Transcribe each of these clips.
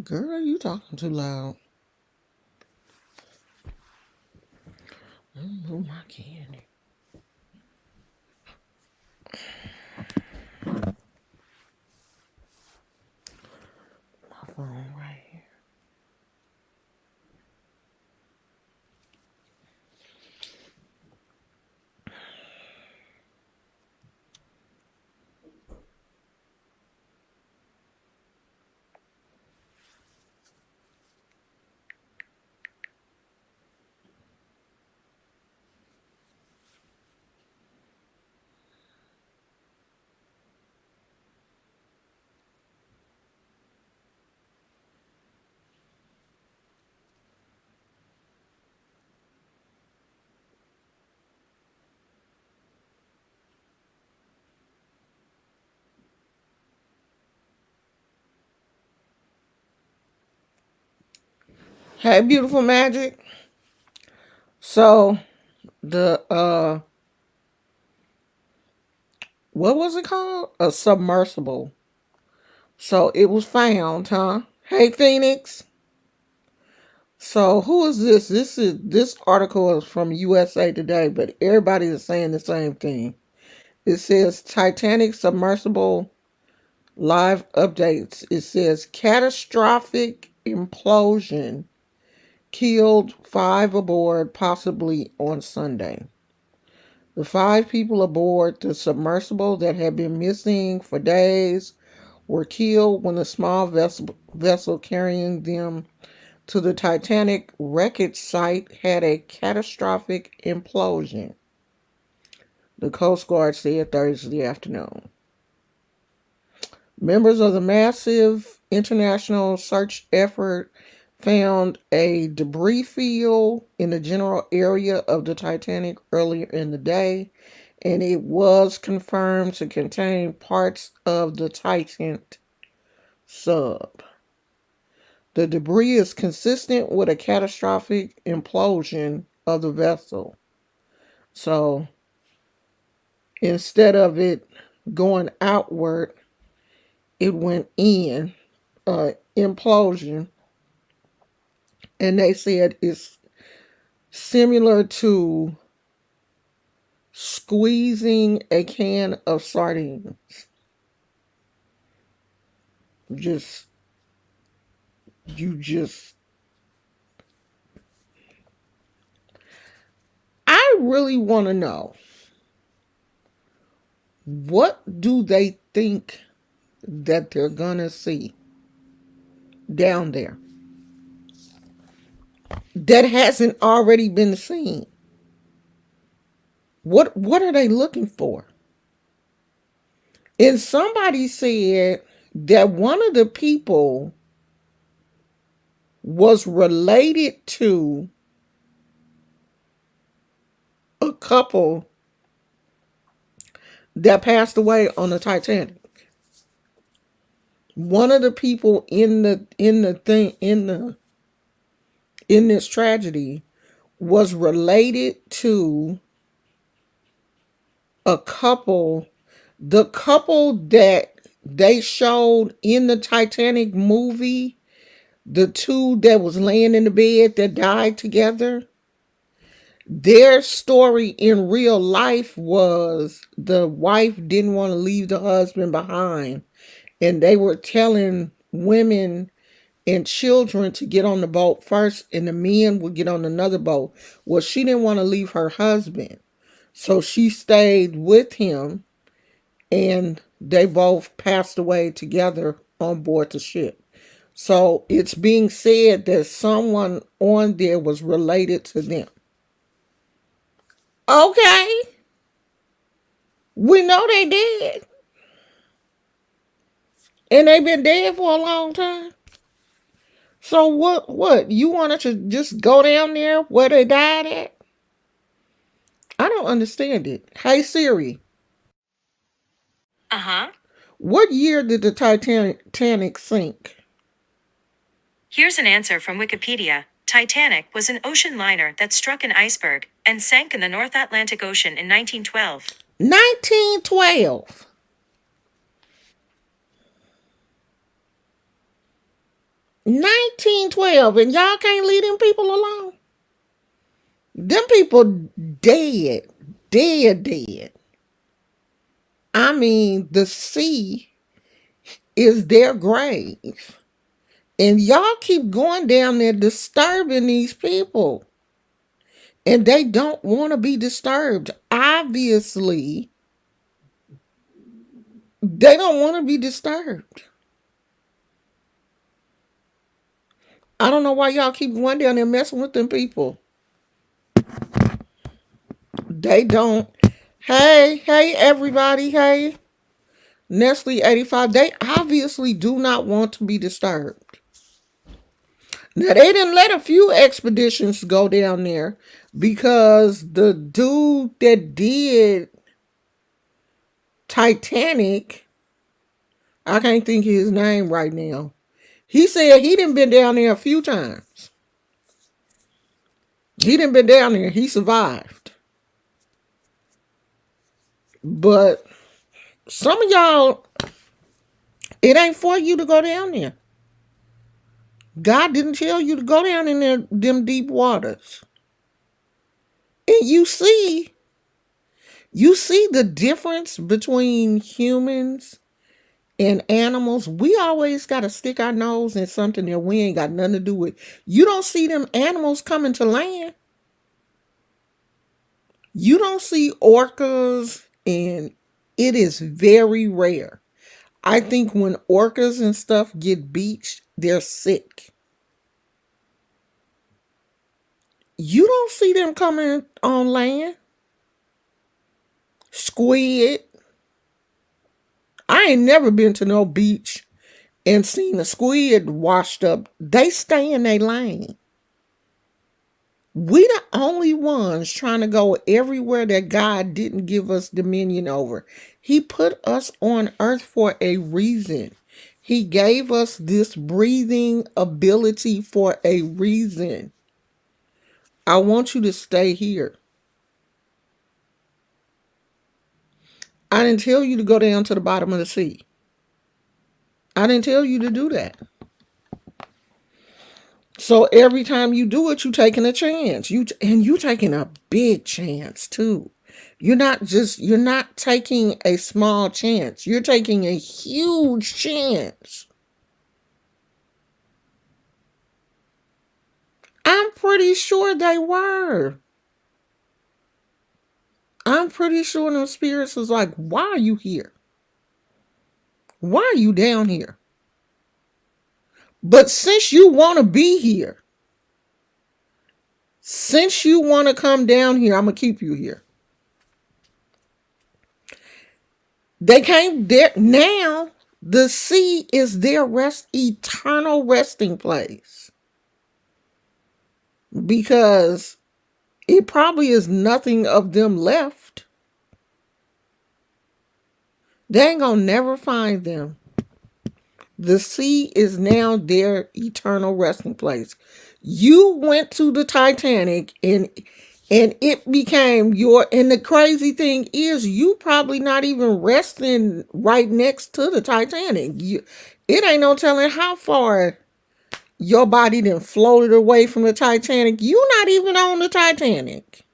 Girl, you talking too loud. Move my candy. My phone right here. Hey, beautiful magic. So the what was it called? A submersible. So it was found, huh? Hey, Phoenix. So who is this? This article is from USA Today, but everybody is saying the same thing. It says Titanic submersible live updates. It says catastrophic implosion killed 5 aboard, possibly on Sunday. The 5 people aboard the submersible that had been missing for days were killed when a small vessel carrying them to the Titanic wreckage site had a catastrophic implosion, the Coast Guard said Thursday afternoon. Members of the massive international search effort found a debris field in the general area of the Titanic earlier in the day, and it was confirmed to contain parts of the Titan sub. The debris is consistent with a catastrophic implosion of the vessel. So instead of it going outward, it went in, implosion. And they said it's similar to squeezing a can of sardines. Just, you just, I really want to know, what do they think that they're going to see down there that hasn't already been seen? What are they looking for? And somebody said that one of the people was related to a couple that passed away on the Titanic. One of the people in this tragedy was related to a couple, the couple that they showed in the Titanic movie, the two that was laying in the bed that died together. Their story in real life was the wife didn't want to leave the husband behind, and they were telling women and children to get on the boat first, and the men would get on another boat. Well, she didn't want to leave her husband, so she stayed with him, and they both passed away together on board the ship. So it's being said that someone on there was related to them. Okay, we know they did, and they've been dead for a long time. So what? You wanted to just go down there where they died at? I don't understand it. Hey Siri, Uh huh. what year did the Titanic sink? Here's an answer from Wikipedia. Titanic was an ocean liner that struck an iceberg and sank in the North Atlantic Ocean in 1912. 1912. 1912, and y'all can't leave them people alone. Them people dead, dead. I mean, the sea is their grave. And y'all keep going down there disturbing these people. And they don't want to be disturbed. Obviously, they don't want to be disturbed. I don't know why y'all keep going down there messing with them people. They don't. Hey, everybody. Hey, Nestle 85. They obviously do not want to be disturbed. Now, they didn't let a few expeditions go down there because the dude that did Titanic, I can't think of his name right now. He said he done been down there a few times. He done been down there. He survived. But some of y'all, it ain't for you to go down there. God didn't tell you to go down in them deep waters. And you see the difference between humans and animals. We always got to stick our nose in something that we ain't got nothing to do with. You don't see them animals coming to land. You don't see orcas, and it is very rare. I think when orcas and stuff get beached, they're sick. You don't see them coming on land. Squid. I ain't never been to no beach and seen a squid washed up. They stay in their lane. We the only ones trying to go everywhere that God didn't give us dominion over. He put us on earth for a reason. He gave us this breathing ability for a reason. I want you to stay here. I didn't tell you to go down to the bottom of the sea. I didn't tell you to do that. So every time you do it, you're taking a chance. You taking a big chance too. You're not taking a small chance. You're taking a huge chance. I'm pretty sure they were. I'm pretty sure the spirits was like, why are you here? Why are you down here? But since you want to be here, since you want to come down here, I'm going to keep you here. They came there. Now the sea is their eternal resting place. Because it probably is nothing of them left. They ain't gonna never find them. The sea is now their eternal resting place. You went to the Titanic and it became and the crazy thing is you probably not even resting right next to the Titanic. It ain't no telling how far your body then floated away from the Titanic. You not even on the Titanic.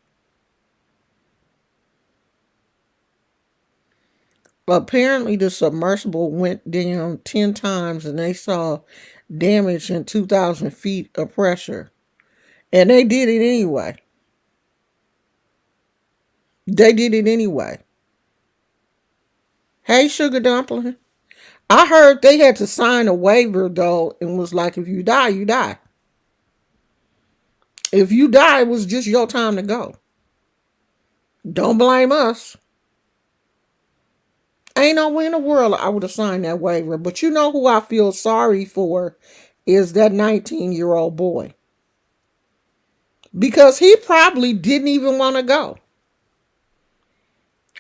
Apparently the submersible went down 10 times and they saw damage in 2,000 feet of pressure. And they did it anyway. Hey, Sugar Dumpling. I heard they had to sign a waiver though and was like, if you die, you die. If you die, it was just your time to go. Don't blame us. Ain't no way in the world I would have signed that waiver. But you know who I feel sorry for is that 19-year-old boy. Because he probably didn't even want to go.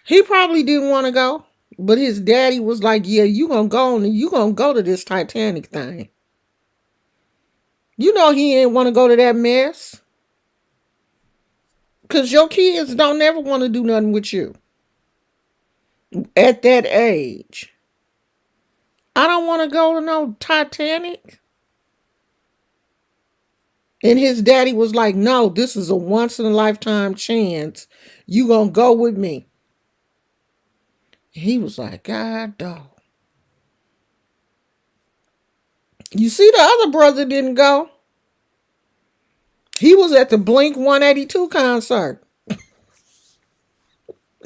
He probably didn't want to go. But his daddy was like, yeah, you gonna go and you gonna go to this Titanic thing. You know he ain't want to go to that mess. Because your kids don't never want to do nothing with you. At that age. I don't want to go to no Titanic. And his daddy was like, no, this is a once in a lifetime chance. You gonna go with me. He was like, God dog. You see, the other brother didn't go. He was at the Blink 182 concert.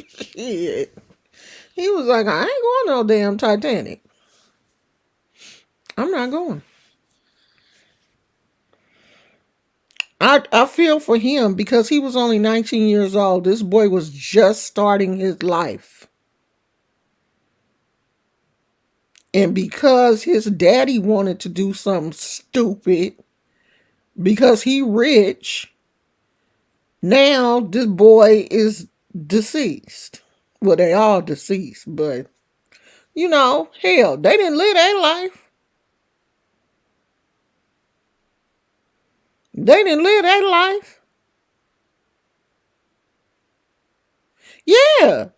Shit. He was like, I ain't going no damn Titanic. I'm not going. I feel for him because he was only 19 years old. This boy was just starting his life. And because his daddy wanted to do something stupid, because he rich, now this boy is deceased. Well, they all deceased, but hell, they didn't live their life. They didn't live their life. Yeah.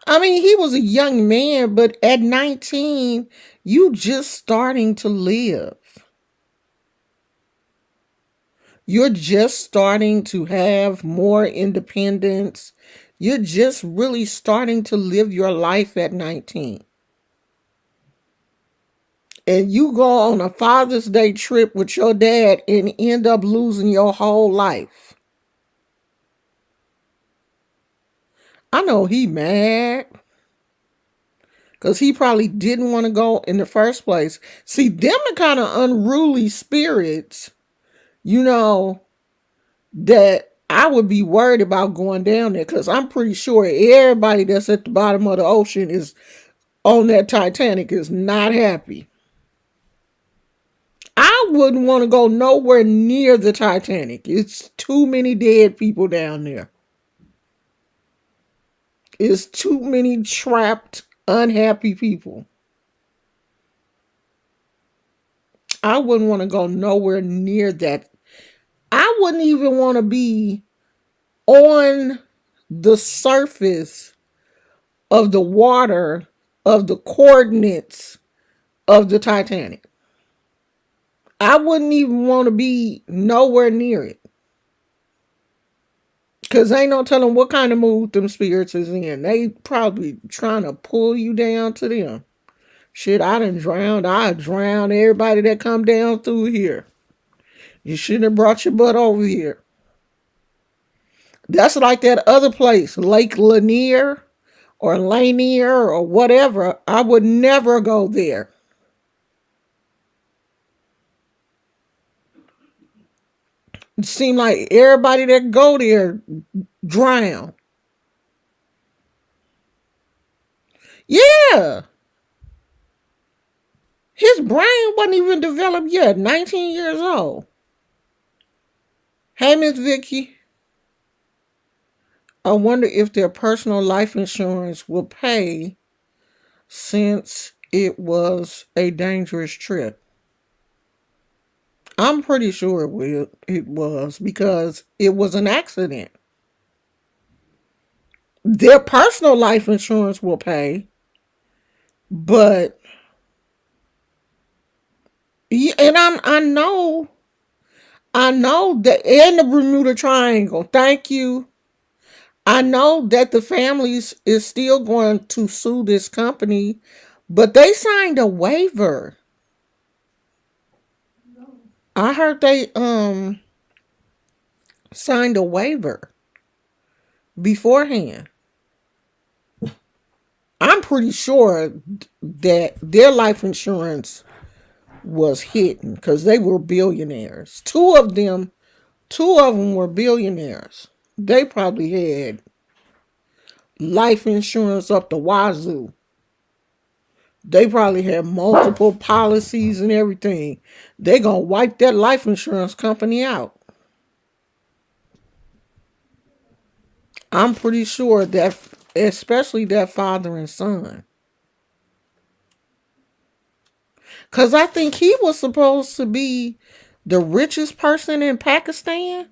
I mean, he was a young man, but at 19, you just starting to live. You're just starting to have more independence. You're just really starting to live your life at 19. And you go on a Father's Day trip with your dad and end up losing your whole life. I know he mad. Because he probably didn't want to go in the first place. See, them the kind of unruly spirits, that I would be worried about going down there. Because I'm pretty sure everybody that's at the bottom of the ocean is on that Titanic is not happy. I wouldn't want to go nowhere near the Titanic. It's too many dead people down there. It's too many trapped, unhappy people. I wouldn't want to go nowhere near that. I wouldn't even want to be on the surface of the water of the coordinates of the Titanic. I wouldn't even want to be nowhere near it. Because ain't no telling what kind of mood them spirits is in. They probably trying to pull you down to them. Shit, I done drowned. I drowned everybody that come down through here. You shouldn't have brought your butt over here. That's like that other place, Lake Lanier or Lanier or whatever. I would never go there. It seemed like everybody that go there drown. Yeah. His brain wasn't even developed yet. 19 years old. Hey, Miss Vicky. I wonder if their personal life insurance will pay since it was a dangerous trip. I'm pretty sure it was because it was an accident. Their personal life insurance will pay, but and I know that in the Bermuda Triangle. Thank you. I know that the families is still going to sue this company, but they signed a waiver. I heard they signed a waiver beforehand. I'm pretty sure that their life insurance was hidden because they were billionaires. Two of them were billionaires. They probably had life insurance up the wazoo. They probably had multiple policies and everything. They gonna wipe that life insurance company out. I'm pretty sure that, especially that father and son. Because I think he was supposed to be the richest person in Pakistan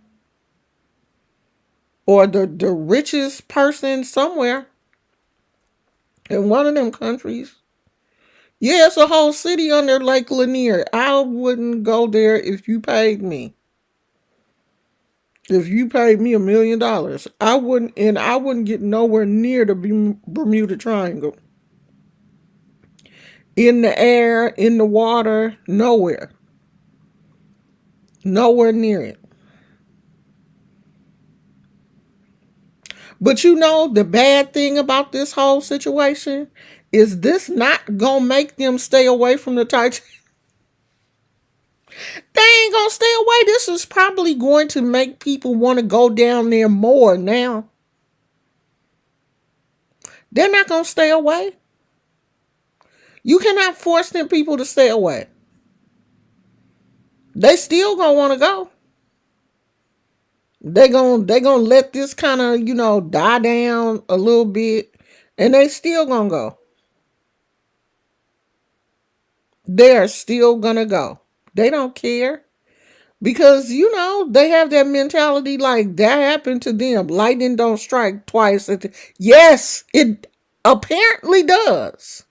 or the richest person somewhere in one of them countries. Yeah, it's a whole city under Lake Lanier. I wouldn't go there if you paid me. If you paid me $1 million, I wouldn't get nowhere near the Bermuda Triangle. In the air, in the water, nowhere. Nowhere near it. But you know, the bad thing about this whole situation is this not gonna make them stay away from the Titanic. They ain't gonna stay away. This is probably going to make people want to go down there more now. They're not gonna stay away. You cannot force them people to stay away. They still gonna want to go. They gonna let this kind of die down a little bit, and they still gonna go. They are still gonna go. They don't care because they have that mentality like that happened to them. Lightning don't strike twice. Yes, it apparently does.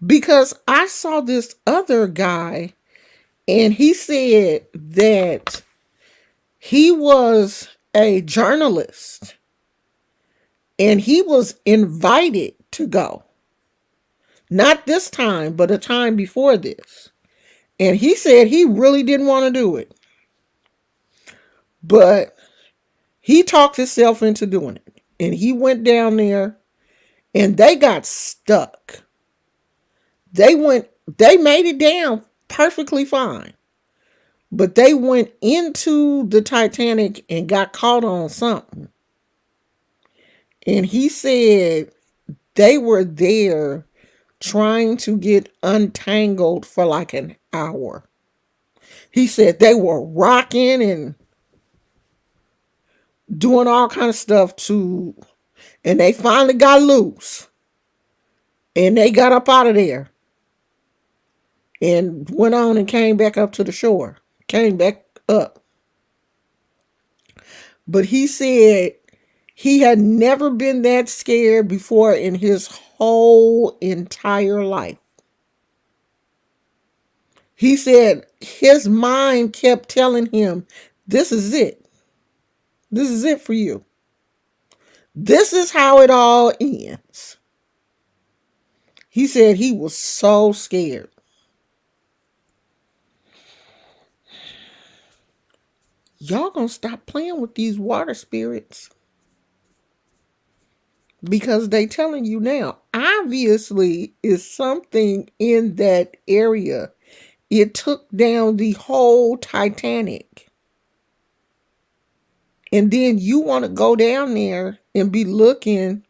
Because I saw this other guy and he said that he was a journalist and he was invited to go. Not this time, but a time before this. And he said he really didn't want to do it. But he talked himself into doing it. And he went down there and they got stuck. They made it down perfectly fine. But they went into the Titanic and got caught on something. And he said they were there trying to get untangled for like an hour. He said they were rocking and doing all kind of stuff and they finally got loose. And they got up out of there and went on and came back up to the shore. Came back up. But he said he had never been that scared before in his whole entire life. He said his mind kept telling him, this is it. This is it for you. This is how it all ends. He said he was so scared. Y'all gonna stop playing with these water spirits. Because they telling you now, obviously is something in that area. It took down the whole Titanic. And then you want to go down there and be looking.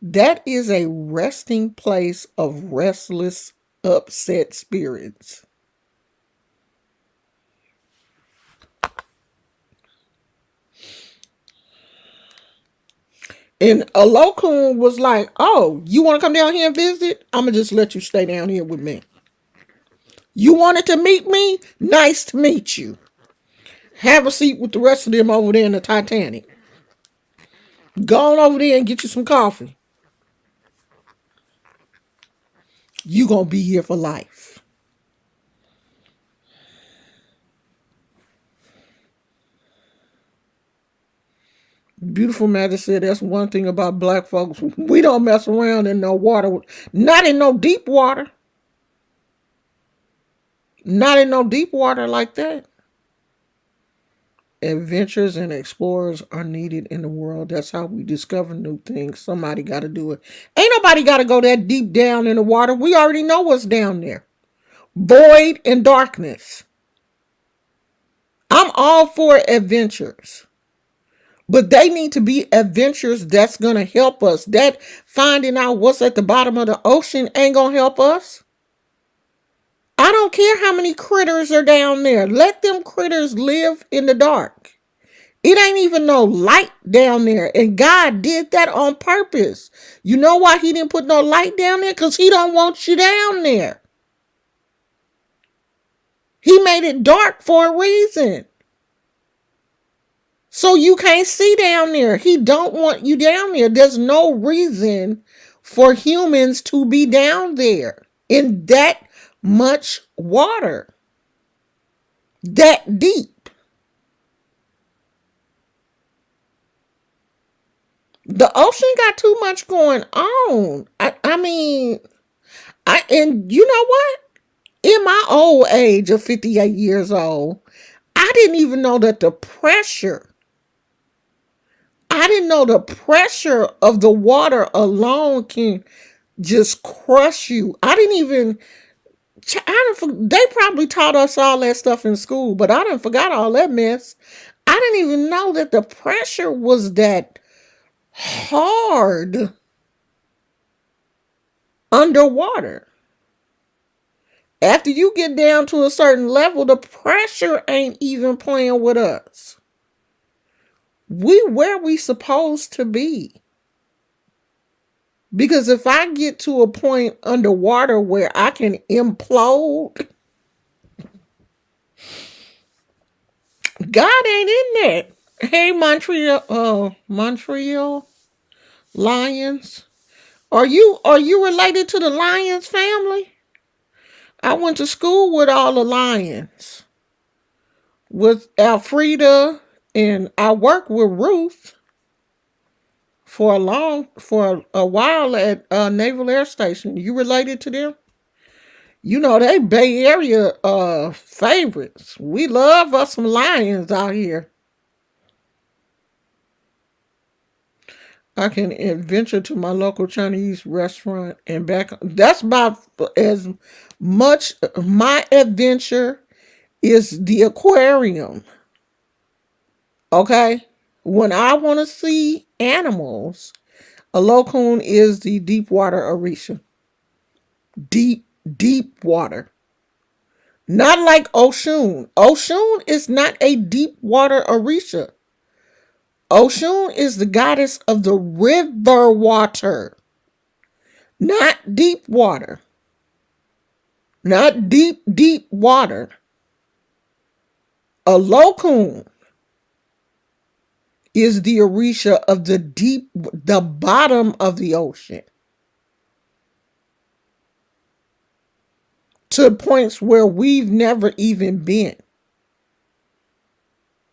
That is a resting place of restless, upset spirits. And Alokun was like, oh, you want to come down here and visit? I'm going to just let you stay down here with me. You wanted to meet me? Nice to meet you. Have a seat with the rest of them over there in the Titanic. Go on over there and get you some coffee. You going to be here for life. Beautiful Magic said that's one thing about black folks. We don't mess around in no water. Not in no deep water. Not in no deep water like that. Adventures and explorers are needed in the world. That's how we discover new things. Somebody got to do it. Ain't nobody got to go that deep down in the water. We already know what's down there. Void and darkness. I'm all for adventures. But they need to be adventures that's going to help us. That finding out what's at the bottom of the ocean ain't going to help us. I don't care how many critters are down there. Let them critters live in the dark. It ain't even no light down there. And God did that on purpose. You know why he didn't put no light down there? Because he don't want you down there. He made it dark for a reason. So you can't see down there. He don't want you down there. There's no reason for humans to be down there in that much water, that deep. The ocean got too much going on. I mean, and you know what? In my old age of 58 years old, I didn't even know that I didn't know the pressure of the water alone can just crush you. I didn't even, they probably taught us all that stuff in school, but I didn't forgot all that mess. I didn't even know that the pressure was that hard underwater. After you get down to a certain level, the pressure ain't even playing with us. We where we supposed to be. Because if I get to a point underwater where I can implode, God ain't in that. Hey, Montreal Lions. Are you related to the Lions family? I went to school with all the Lions. With Alfreda, and I worked with Ruth for a while at Naval Air Station. You related to them? You know they Bay Area favorites. We love us some Lions out here. I can adventure to my local Chinese restaurant and back. That's about as much. My adventure is the aquarium. Okay? When I want to see animals, a Locoon is the deep water Orisha. Deep, deep water. Not like Oshun. Oshun is not a deep water Orisha. Oshun is the goddess of the river water, not deep water. Not deep, deep water. A Locoon is the Orisha of the bottom of the ocean. To points where we've never even been.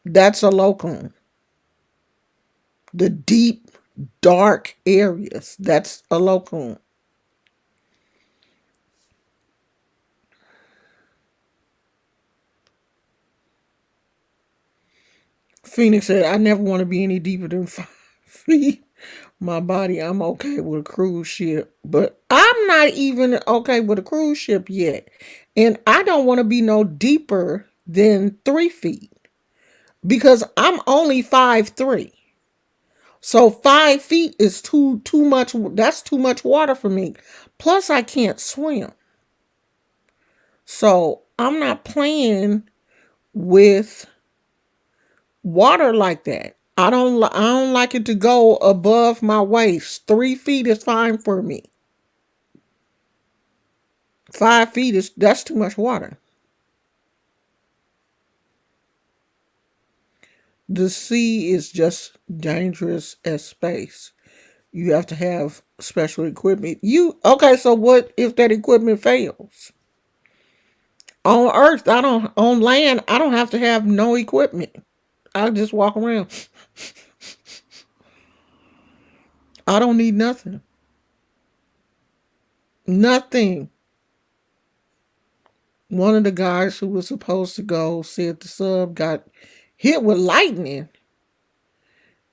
That's a Locoon. The deep, dark areas. That's a Locoon. Phoenix said, I never want to be any deeper than 5 feet. My body, I'm okay with a cruise ship. But I'm not even okay with a cruise ship yet. And I don't want to be no deeper than 3 feet. Because I'm only 5'3". So 5 feet is too much. That's too much water for me. Plus, I can't swim. So I'm not playing with water like that. I don't like it to go above my waist. 3 feet is fine for me. 5 feet that's too much water. The sea is just dangerous as space. You have to have special equipment. Okay, so what if that equipment fails? On Earth, on land, I don't have to have no equipment. I just walk around. I don't need nothing. Nothing. One of the guys who was supposed to go said the sub got hit with lightning.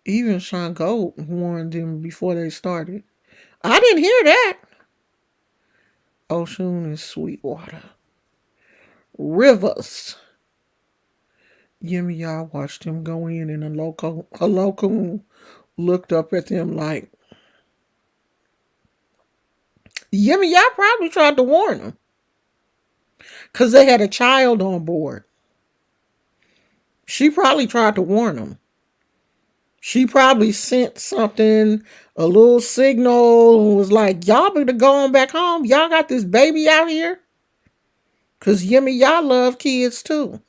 Even Sean Gold warned them before they started. I didn't hear that. Ocean is Sweetwater. Rivers. Yimmy watched him go in, and a local looked up at them like, Yimmy probably tried to warn them. Because they had a child on board. She probably tried to warn them. She probably sent something, a little signal, and was like, y'all better go on back home. Y'all got this baby out here. Because Yimmy love kids too.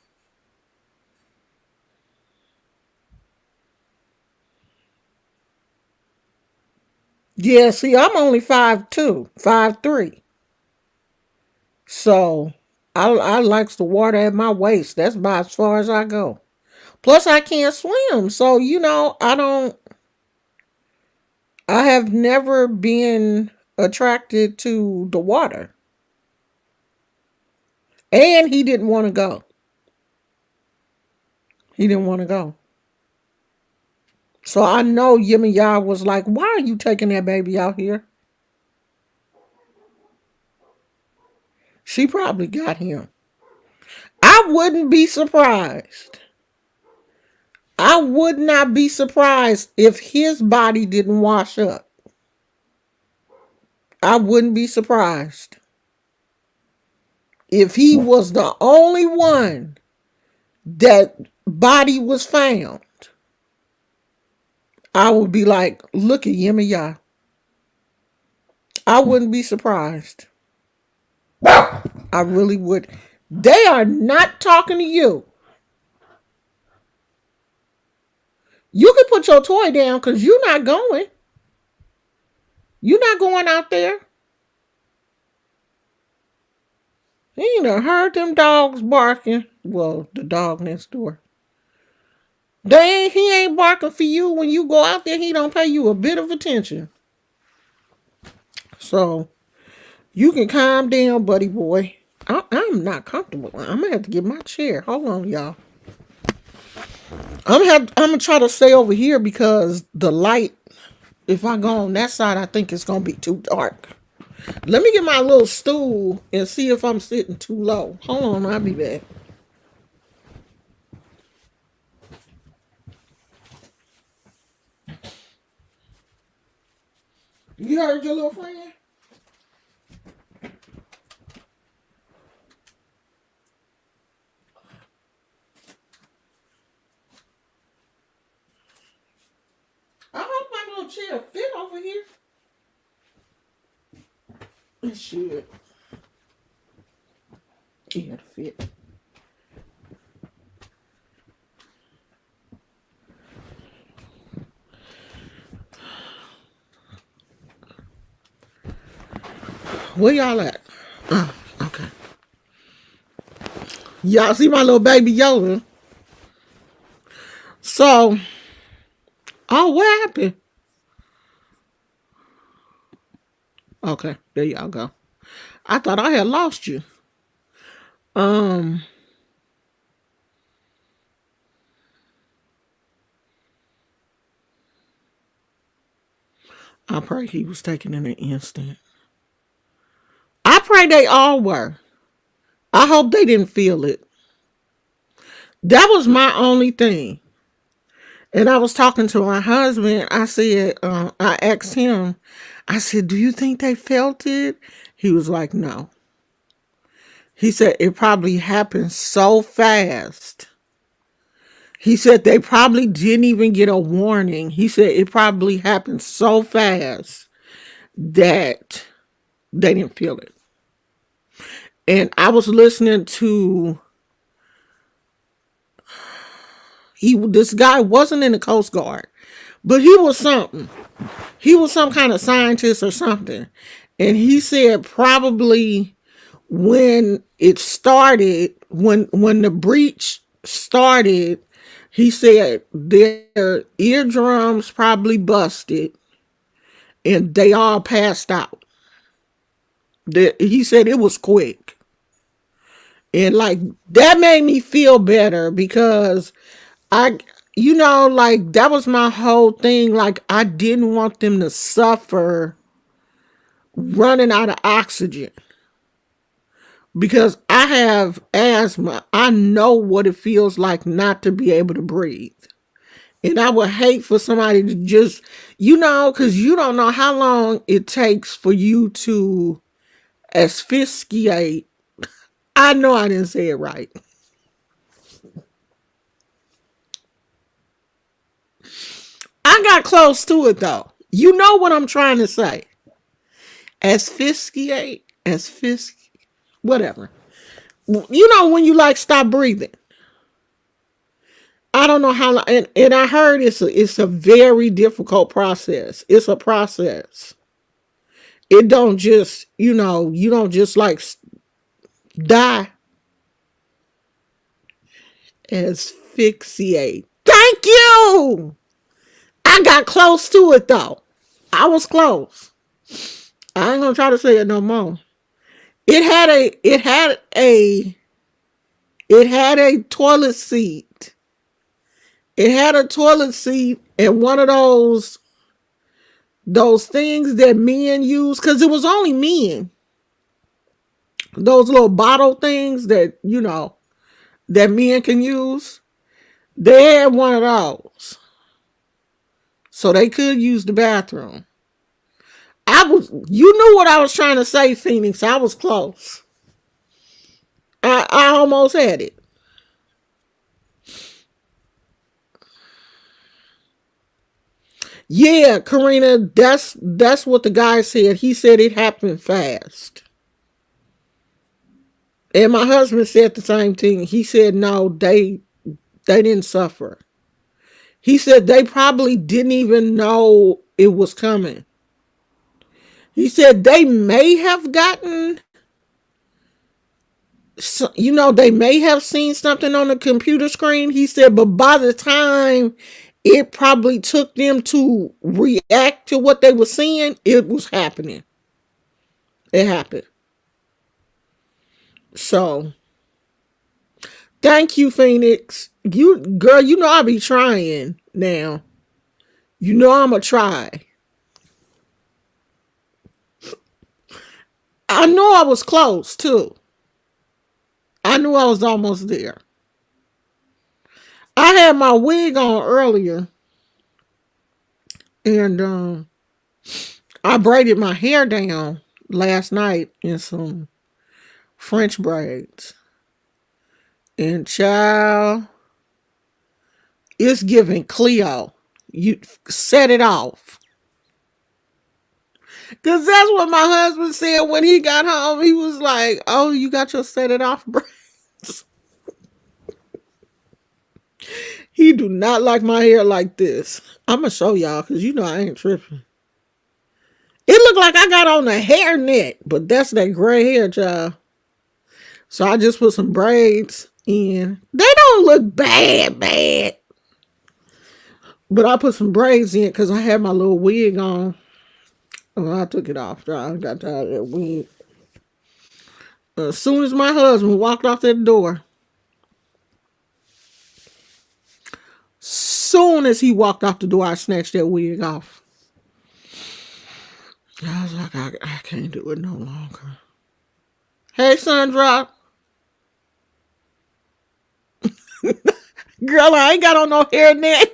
Yeah, see, I'm only 5'2", 5'3". So I likes the water at my waist. That's about as far as I go. Plus I can't swim. So, I have never been attracted to the water. And he didn't want to go. He didn't want to go. So I know Yemiya was like, why are you taking that baby out here? She probably got him. I wouldn't be surprised. I would not be surprised if his body didn't wash up. I wouldn't be surprised. If he was the only one that body was found, I would be like, look at Yemiya. I wouldn't be surprised. I really would. They are not talking to you. You can put your toy down because you're not going. You're not going out there. You done heard them dogs barking. Well, the dog next door. He ain't barking for you when you go out there. He don't pay you a bit of attention. So you can calm down, buddy boy. I'm not comfortable. I'm gonna have to get my chair. Hold on, y'all. I'm gonna try to stay over here because the light. If I go on that side, I think it's gonna be too dark. Let me get my little stool and see if I'm sitting too low. Hold on, I'll be back. You heard your little friend? I hope my little chair fit over here. It should. Yeah, it fit. Where y'all at? Oh, okay. Y'all see my little baby Yoda? So, what happened? Okay, there y'all go. I thought I had lost you. Um, I pray he was taken in an instant. I pray they all were. I hope they didn't feel it. That was my only thing. And I was talking to my husband. I said, I asked him, I said, do you think they felt it? He was like, no. He said, it probably happened so fast. He said they probably didn't even get a warning. He said it probably happened so fast that they didn't feel it. And I was listening to this guy wasn't in the Coast Guard, but he was something. He was some kind of scientist or something. And he said probably when it started, when the breach started, he said their eardrums probably busted and they all passed out. He said it was quick. And like that made me feel better because like that was my whole thing. Like I didn't want them to suffer running out of oxygen because I have asthma. I know what it feels like not to be able to breathe. And I would hate for somebody to just, because you don't know how long it takes for you to asphyxiate. I know I didn't say it right. I got close to it though. You know what I'm trying to say. Asphyxiate, whatever. You know when you like stop breathing. I don't know how long, and I heard it's a very difficult process. It's a process. It don't just, you don't just like die. Asphyxiate. Thank you. I got close to it though. I was close. I ain't gonna try to say it no more. It had a it had a it had a toilet seat. It had a toilet seat and one of those things that men use, because it was only men. Those little bottle things that that men can use. They had one of those, so they could use the bathroom. You knew what I was trying to say, Phoenix. I was close. I almost had it. Yeah, Karina, that's what the guy said. He said it happened fast. And my husband said the same thing. He said no, they didn't suffer. He said they probably didn't even know it was coming. He said they may have gotten, they may have seen something on the computer screen. He said, but by the time it probably took them to react to what they were seeing, it was happening. It happened. So, thank you, Phoenix. Girl, I be trying now. I'ma try. I know I was close too. I knew I was almost there. I had my wig on earlier, and I braided my hair down last night in some French braids. And child, it's giving Cleo. You set it off. Cause that's what my husband said when he got home. He was like, "Oh, you got your set it off braids." He do not like my hair like this. I'm gonna show y'all because I ain't tripping. It looked like I got on a hairnet, but that's that gray hair, child. So I just put some braids in. They don't look bad, but I put some braids in because I had my little wig on. Oh, I took it off. I got tired of that wig. As soon as my husband walked off that door, soon as he walked off the door, I snatched that wig off. I was like, I can't do it no longer. Hey, Sandra. Girl, I ain't got on no hairnet.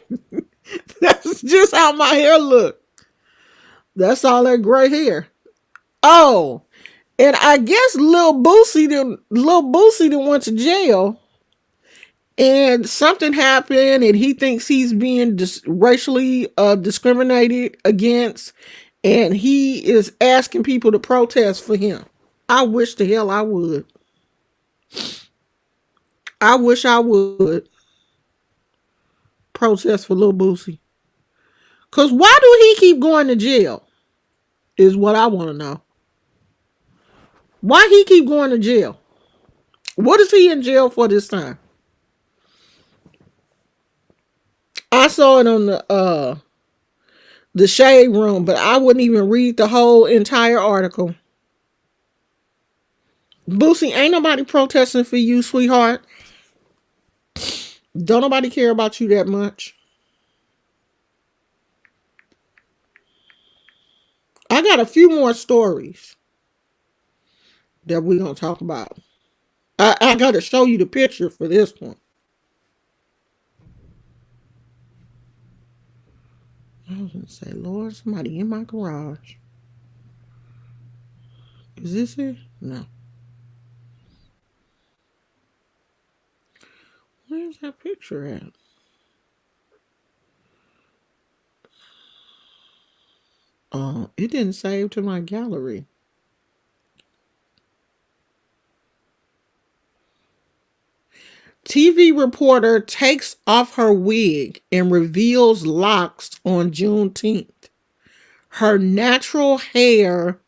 That's just how my hair look. That's all that gray hair. Oh, and I guess Lil Boosie done went to jail, and something happened, and he thinks he's being racially discriminated against, and he is asking people to protest for him. I wish the hell I would. I wish I would protest for Lil Boosie. Cause why do he keep going to jail? Is what I want to know. Why he keep going to jail? What is he in jail for this time? I saw it on the Shade Room, but I wouldn't even read the whole entire article. Boosie, ain't nobody protesting for you, sweetheart. Don't nobody care about you that much. I got a few more stories that we gonna talk about. I gotta show you the picture for this one. I was gonna say, Lord, somebody in my garage. Is this it? No. Where's that picture at? It didn't save to my gallery. TV reporter takes off her wig and reveals locks on Juneteenth. Her natural hair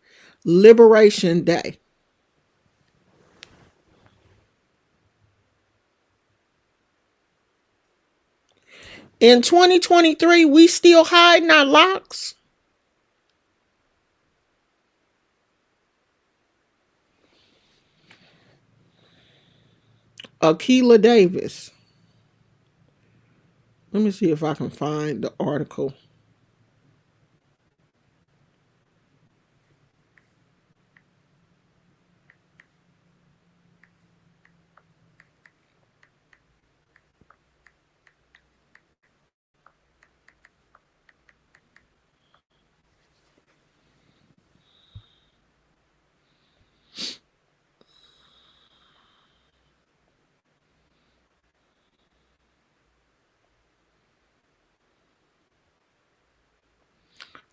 liberation day. In 2023, we still hiding our locks. Akila Davis. Let me see if I can find the article.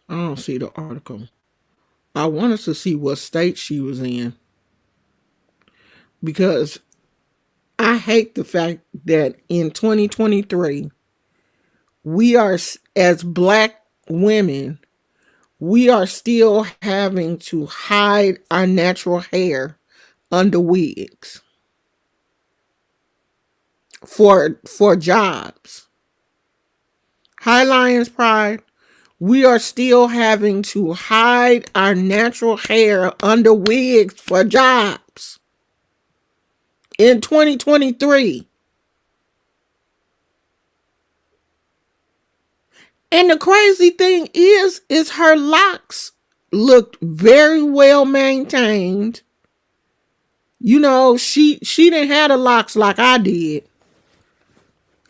I don't see the article. I wanted to see what state she was in because I hate the fact that in 2023, we are, as black women, we are still having to hide our natural hair under wigs for jobs. Hi, Lions Pride. We are still having to hide our natural hair under wigs for jobs in 2023. And the crazy thing is her locks looked very well maintained. You know, she didn't have the locks like I did.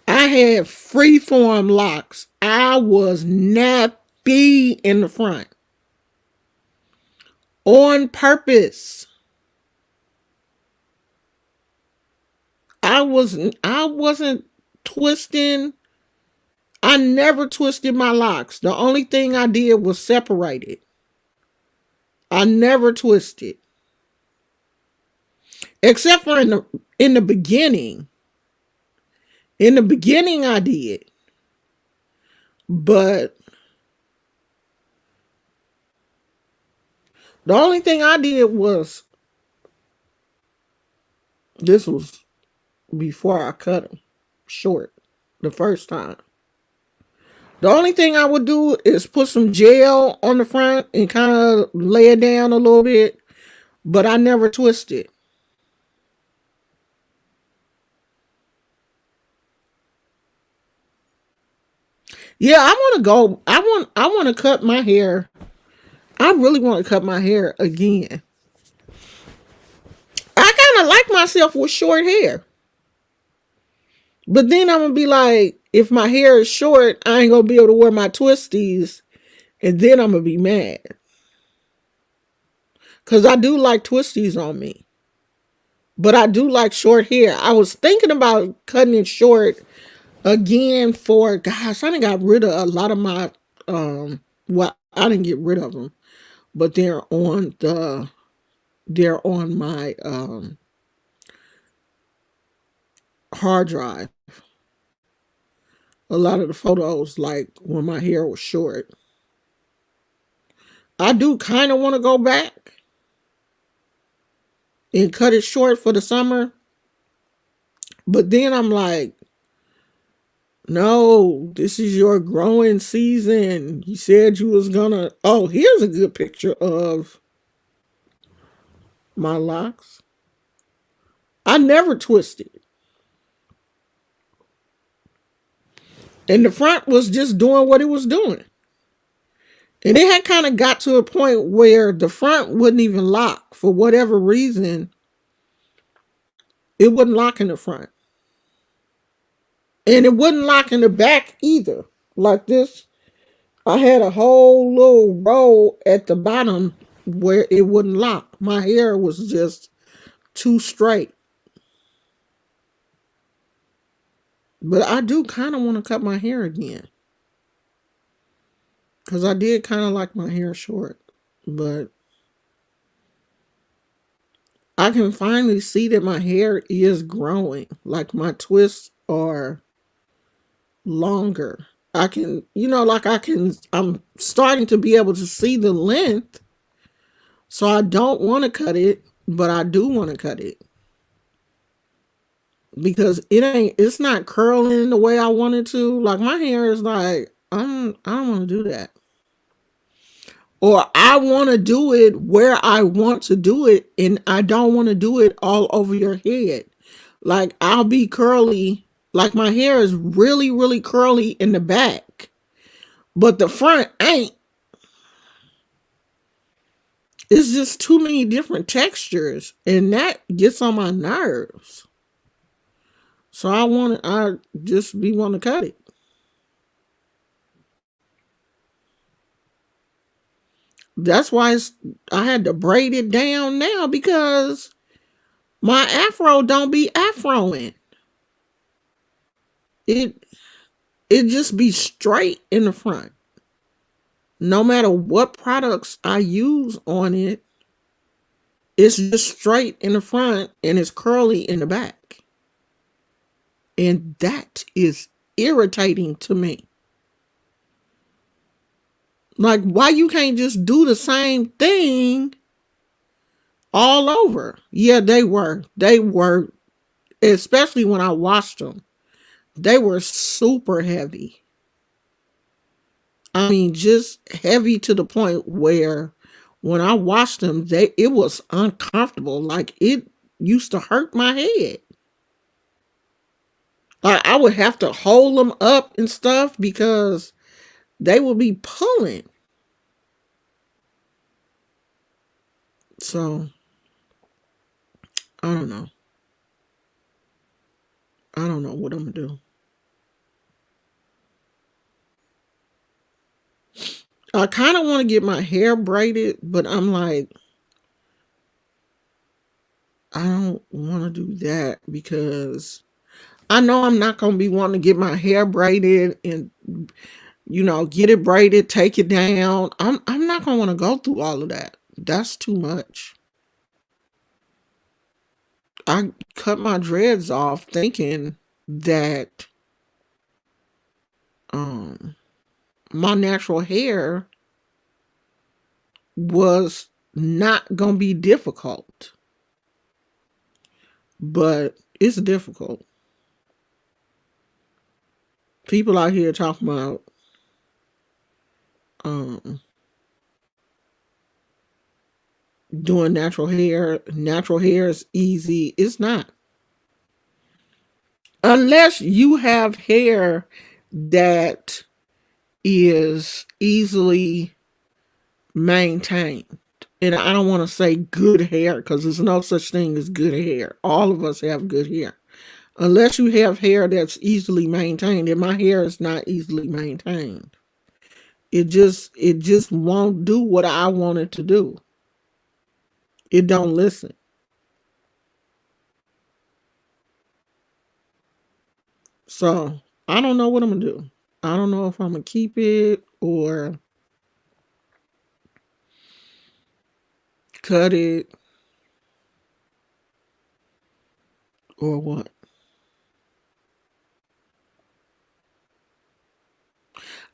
I had freeform locks. I was nappy in the front. On purpose. I wasn't twisting. I never twisted my locks. The only thing I did was separate it. I never twisted. Except for in the beginning. In the beginning I did. But the only thing I did was, this was before I cut them short the first time. The only thing I would do is put some gel on the front and kind of lay it down a little bit, but I never twisted. Yeah, I want to go. I want to cut my hair. I really want to cut my hair again. I kind of like myself with short hair. But then I'm going to be like, if my hair is short, I ain't going to be able to wear my twisties. And then I'm going to be mad. Because I do like twisties on me. But I do like short hair. I was thinking about cutting it short again for, gosh, I done got rid of a lot of my, well, I didn't get rid of them. But they're on my hard drive. A lot of the photos, like when my hair was short. I do kind of want to go back and cut it short for the summer. But then I'm like, no, this is your growing season. You said you was gonna. Oh, here's a good picture of my locks. I never twisted. And the front was just doing what it was doing. And it had kind of got to a point where the front wouldn't even lock for whatever reason. It wouldn't lock in the front. And it wouldn't lock in the back either. Like this, I had a whole little row at the bottom where it wouldn't lock. My hair was just too straight. But I do kind of want to cut my hair again. Because I did kind of like my hair short. But I can finally see that my hair is growing. Like my twists are longer. I can, like I'm starting to be able to see the length. So I don't want to cut it, but I do want to cut it because it's not curling the way I want it to. Like my hair is like, I don't want to do that. Or I want to do it where I want to do it and I don't want to do it all over your head. Like I'll be curly, like my hair is really, really curly in the back, but the front ain't. It's just too many different textures and that gets on my nerves. So I just be want to cut it. That's why I had to braid it down now because my afro don't be afroing. It it just be straight in the front. No matter what products I use on it, it's just straight in the front and it's curly in the back. And that is irritating to me. Like, why you can't just do the same thing all over? Yeah, they were. They were, especially when I washed them, they were super heavy. I mean, just heavy to the point where when I washed them, it was uncomfortable. Like it used to hurt my head. Like I would have to hold them up and stuff because they would be pulling. So I don't know. I don't know what I'm gonna do. I kind of want to get my hair braided, but I'm like, I don't want to do that because I know I'm not gonna be wanting to get my hair braided and get it braided, take it down. I'm not gonna want to go through all of that. That's too much. I cut my dreads off thinking that um my natural hair was not gonna be difficult. But it's difficult. People out here talking about um doing natural hair. Natural hair is easy. It's not. Unless you have hair that is easily maintained. And I don't want to say good hair because there's no such thing as good hair. All of us have good hair. Unless you have hair that's easily maintained, and my hair is not easily maintained. It just won't do what I want it to do. It don't listen. So I don't know what I'm gonna do. I don't know if I'm gonna keep it or cut it or what.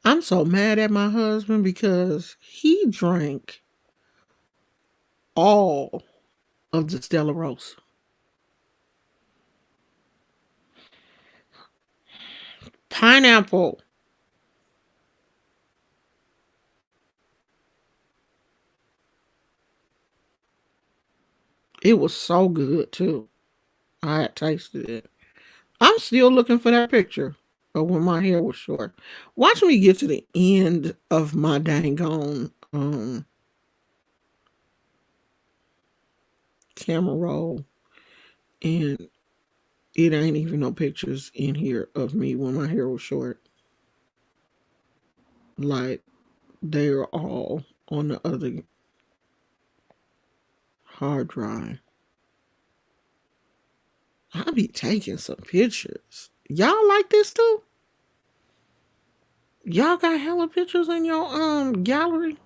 I'm so mad at my husband because he drank all of the Stella Rosa. Pineapple. It was so good too. I had tasted it. I'm still looking for that picture of when my hair was short. Watch me get to the end of my dang on camera roll and it ain't even no pictures in here of me when my hair was short. Like they are all on the other hard drive. I be taking some pictures. Y'all like this too? Y'all got hella pictures in your gallery?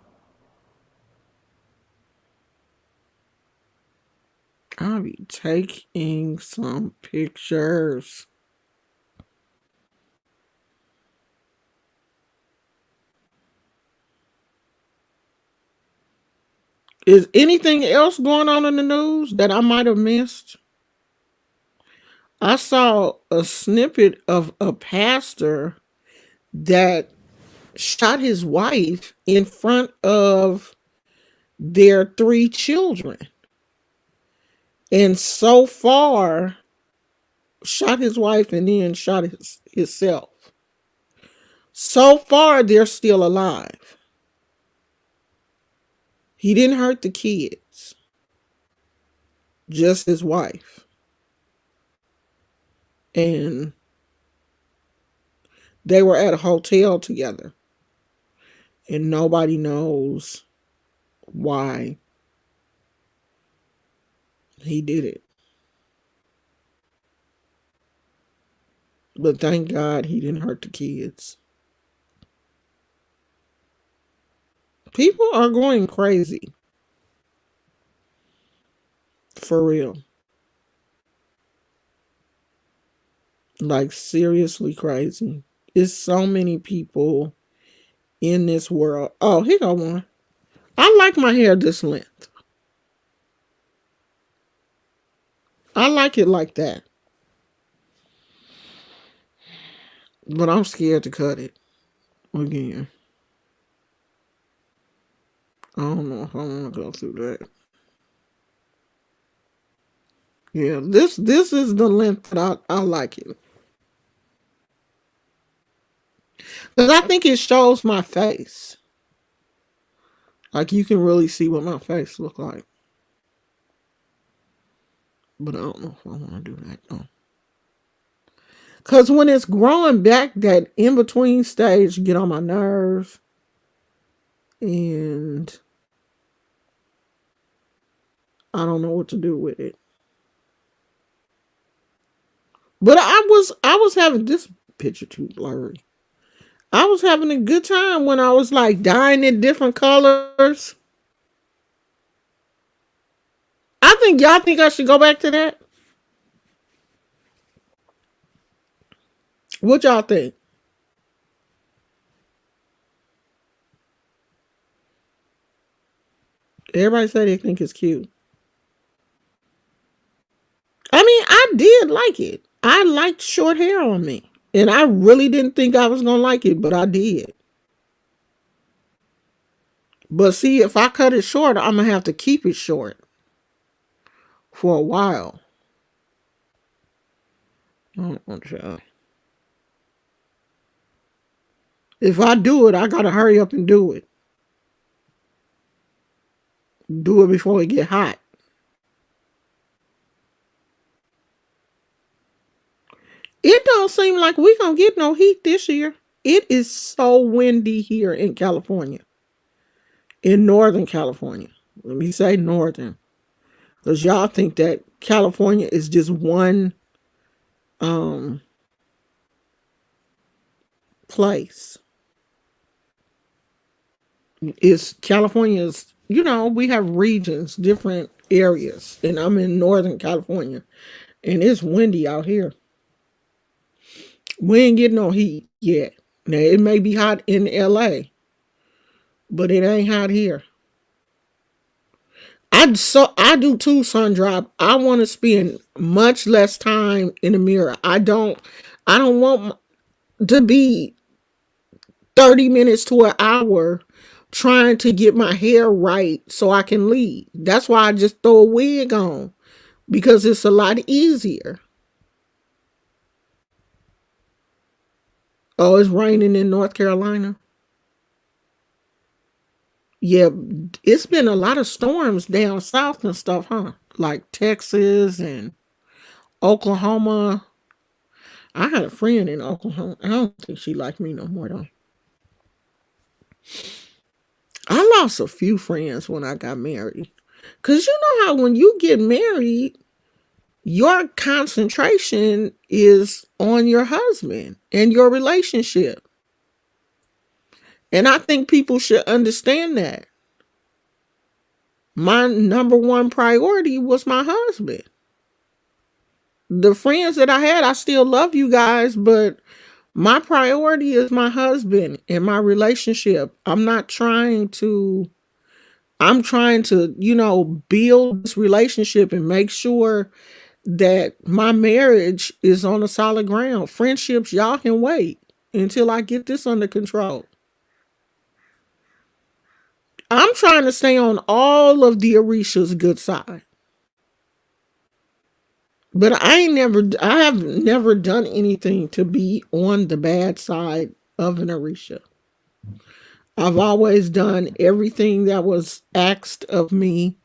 I'll be taking some pictures. Is anything else going on in the news that I might have missed? I saw a snippet of a pastor that shot his wife in front of their three children. And so far, shot his wife and then shot himself. So far, they're still alive. He didn't hurt the kids, just his wife. And they were at a hotel together. And nobody knows why he did it. But thank God he didn't hurt the kids. People are going crazy. For real. Like, seriously crazy. It's so many people in this world. Oh, here go one. I like my hair this length. I like it like that. But I'm scared to cut it again. I don't know if I want to go through that. Yeah, this is the length that I like it. Because I think it shows my face. Like, you can really see what my face look like. But I don't know if I want to do that though. Because when it's growing back, that in between stage get on my nerves. And I don't know what to do with it. But I was having this picture too blurry. I was having a good time when I was like dyeing it different colors. I think y'all think I should go back to that. What y'all think? Everybody say they think it's cute. I mean, I did like it. I liked short hair on me. And I really didn't think I was going to like it, but I did. But see, if I cut it short, I'm going to have to keep it short for a while. I don't want y'all. If I do it, I got to hurry up and do it. Do it before it get hot. It don't seem like we gonna get no heat this year. It is so windy here in California. In Northern California. Let me say Northern. Because y'all think that California is just one um place. It's California's, we have regions, different areas. And I'm in Northern California. And it's windy out here. We ain't getting no heat yet. Now it may be hot in LA, but it ain't hot here. I do too, sun drop. I want to spend much less time in the mirror. I don't want to be 30 minutes to an hour trying to get my hair right so I can leave. That's why I just throw a wig on, because it's a lot easier. Oh, it's raining in North Carolina. Yeah, it's been a lot of storms down south and stuff, huh? Like Texas and Oklahoma. I had a friend in Oklahoma. I don't think she liked me no more though. I lost a few friends when I got married. Cause you know how when you get married, your concentration is on your husband and your relationship. And I think people should understand that. My number one priority was my husband. The friends that I had, I still love you guys, but my priority is my husband and my relationship. I'm trying to, build this relationship and make sure that my marriage is on a solid ground. Friendships, y'all can wait until I get this under control. I'm trying to stay on all of the Orisha's good side. But I have never done anything to be on the bad side of an Orisha. I've always done everything that was asked of me.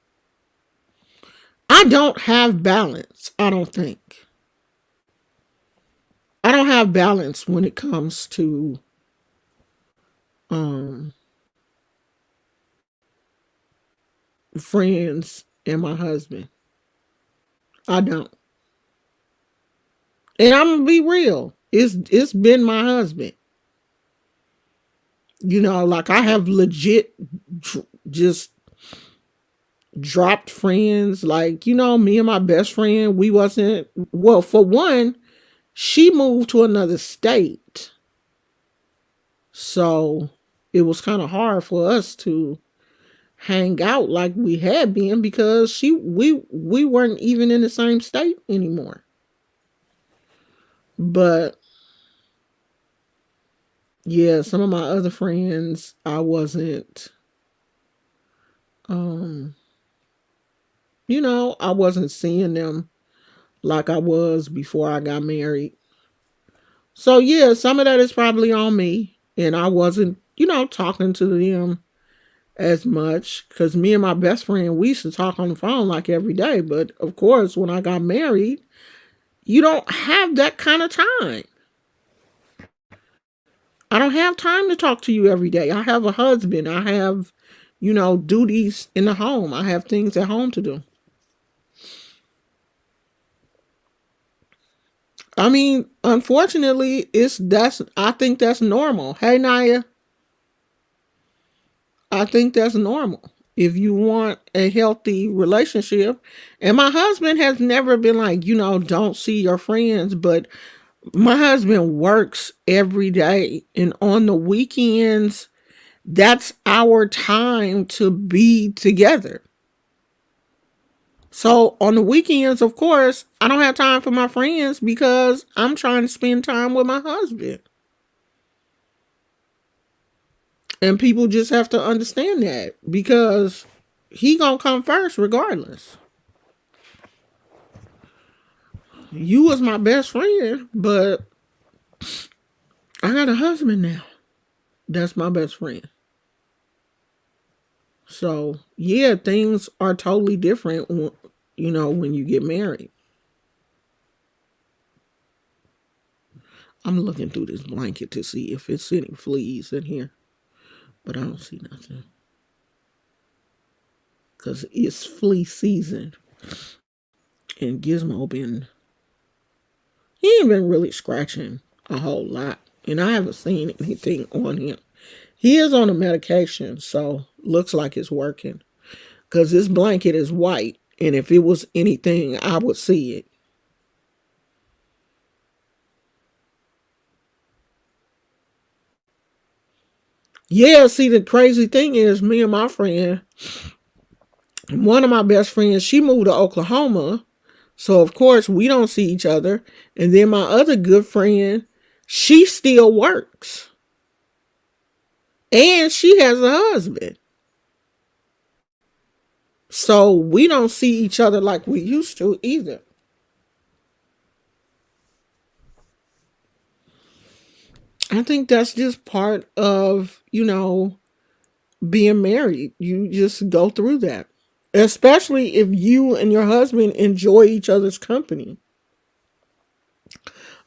I don't have balance, I don't think. I don't have balance when it comes to um friends and my husband. I don't. And I'm gonna be real. It's been my husband. Like I have legit just dropped friends. Like, me and my best friend, we wasn't, well, for one, she moved to another state. So it was kind of hard for us to hang out like we had been because we weren't even in the same state anymore. But yeah, some of my other friends um I wasn't seeing them like I was before I got married. So yeah, some of that is probably on me, and I wasn't, talking to them as much because me and my best friend we used to talk on the phone like every day. But of course, when I got married, you don't have that kind of time. I don't have time to talk to you every day. I have a husband. I have, duties in the home. I have things at home to do. I mean, unfortunately, I think that's normal. Hey Naya, I think that's normal. If you want a healthy relationship, and my husband has never been like, don't see your friends, but my husband works every day and on the weekends, that's our time to be together. So on the weekends, of course, I don't have time for my friends because I'm trying to spend time with my husband. And people just have to understand that because he gonna come first regardless. You was my best friend, but I got a husband now. That's my best friend. So yeah, things are totally different when you get married. I'm looking through this blanket to see if it's any fleas in here, but I don't see nothing. Because it's flea season. And Gizmo he ain't been really scratching a whole lot. And I haven't seen anything on him. He is on a medication, so looks like it's working. Because this blanket is white. And if it was anything, I would see it. Yeah, see, the crazy thing is, me and my friend, one of my best friends, she moved to Oklahoma. So, of course, we don't see each other. And then my other good friend, she still works. And she has a husband. So, we don't see each other like we used to either. I think that's just part of, being married. You just go through that. Especially if you and your husband enjoy each other's company.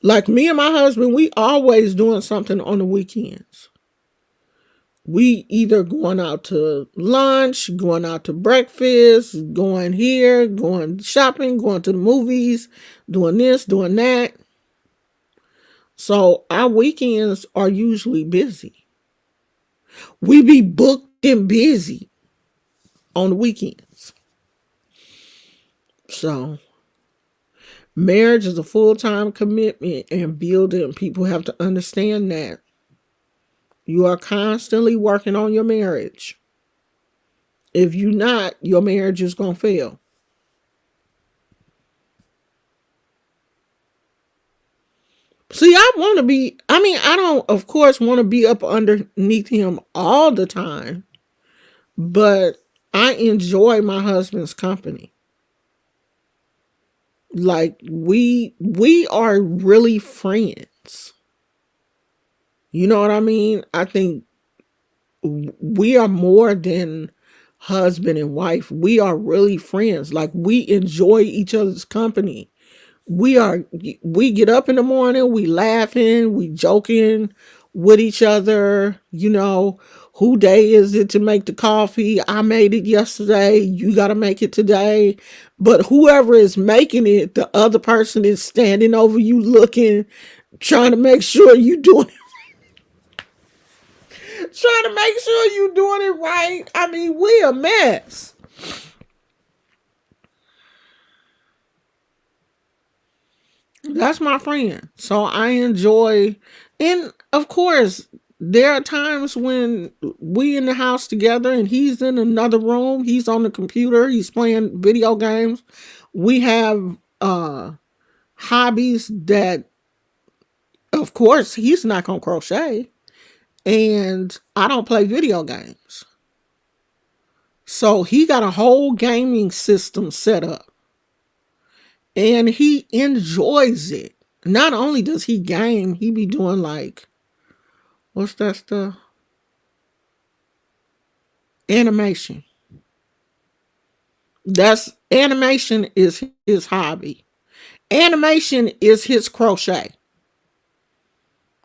Like me and my husband, we always doing something on the weekends. We either going out to lunch, going out to breakfast, going here, going shopping, going to the movies, doing this, doing that. So our weekends are usually busy. We be booked and busy. on the weekends. So marriage is a full-time commitment and building. People have to understand that. You are constantly working on your marriage. If you're not, your marriage is going to fail. See, I don't, of course, want to be up underneath him all the time, but I enjoy my husband's company. Like we are really friends. You know what I mean? I think we are more than husband and wife. We are really friends. Like we enjoy each other's company. We get up in the morning, we laughing, we joking with each other, who day is it to make the coffee? I made it yesterday, you got to make it today. But whoever is making it, the other person is standing over you looking, trying to make sure you doing trying to make sure you doing it right. I mean, we a mess. That's my friend. So I enjoy, and of course, there are times when we in the house together and he's in another room, he's on the computer, he's playing video games. We have hobbies that of course he's not gonna crochet and I don't play video games. So he got a whole gaming system set up and he enjoys it. Not only does he game, he be doing like, what's that stuff? Animation. That's animation is his hobby. Animation is his crochet.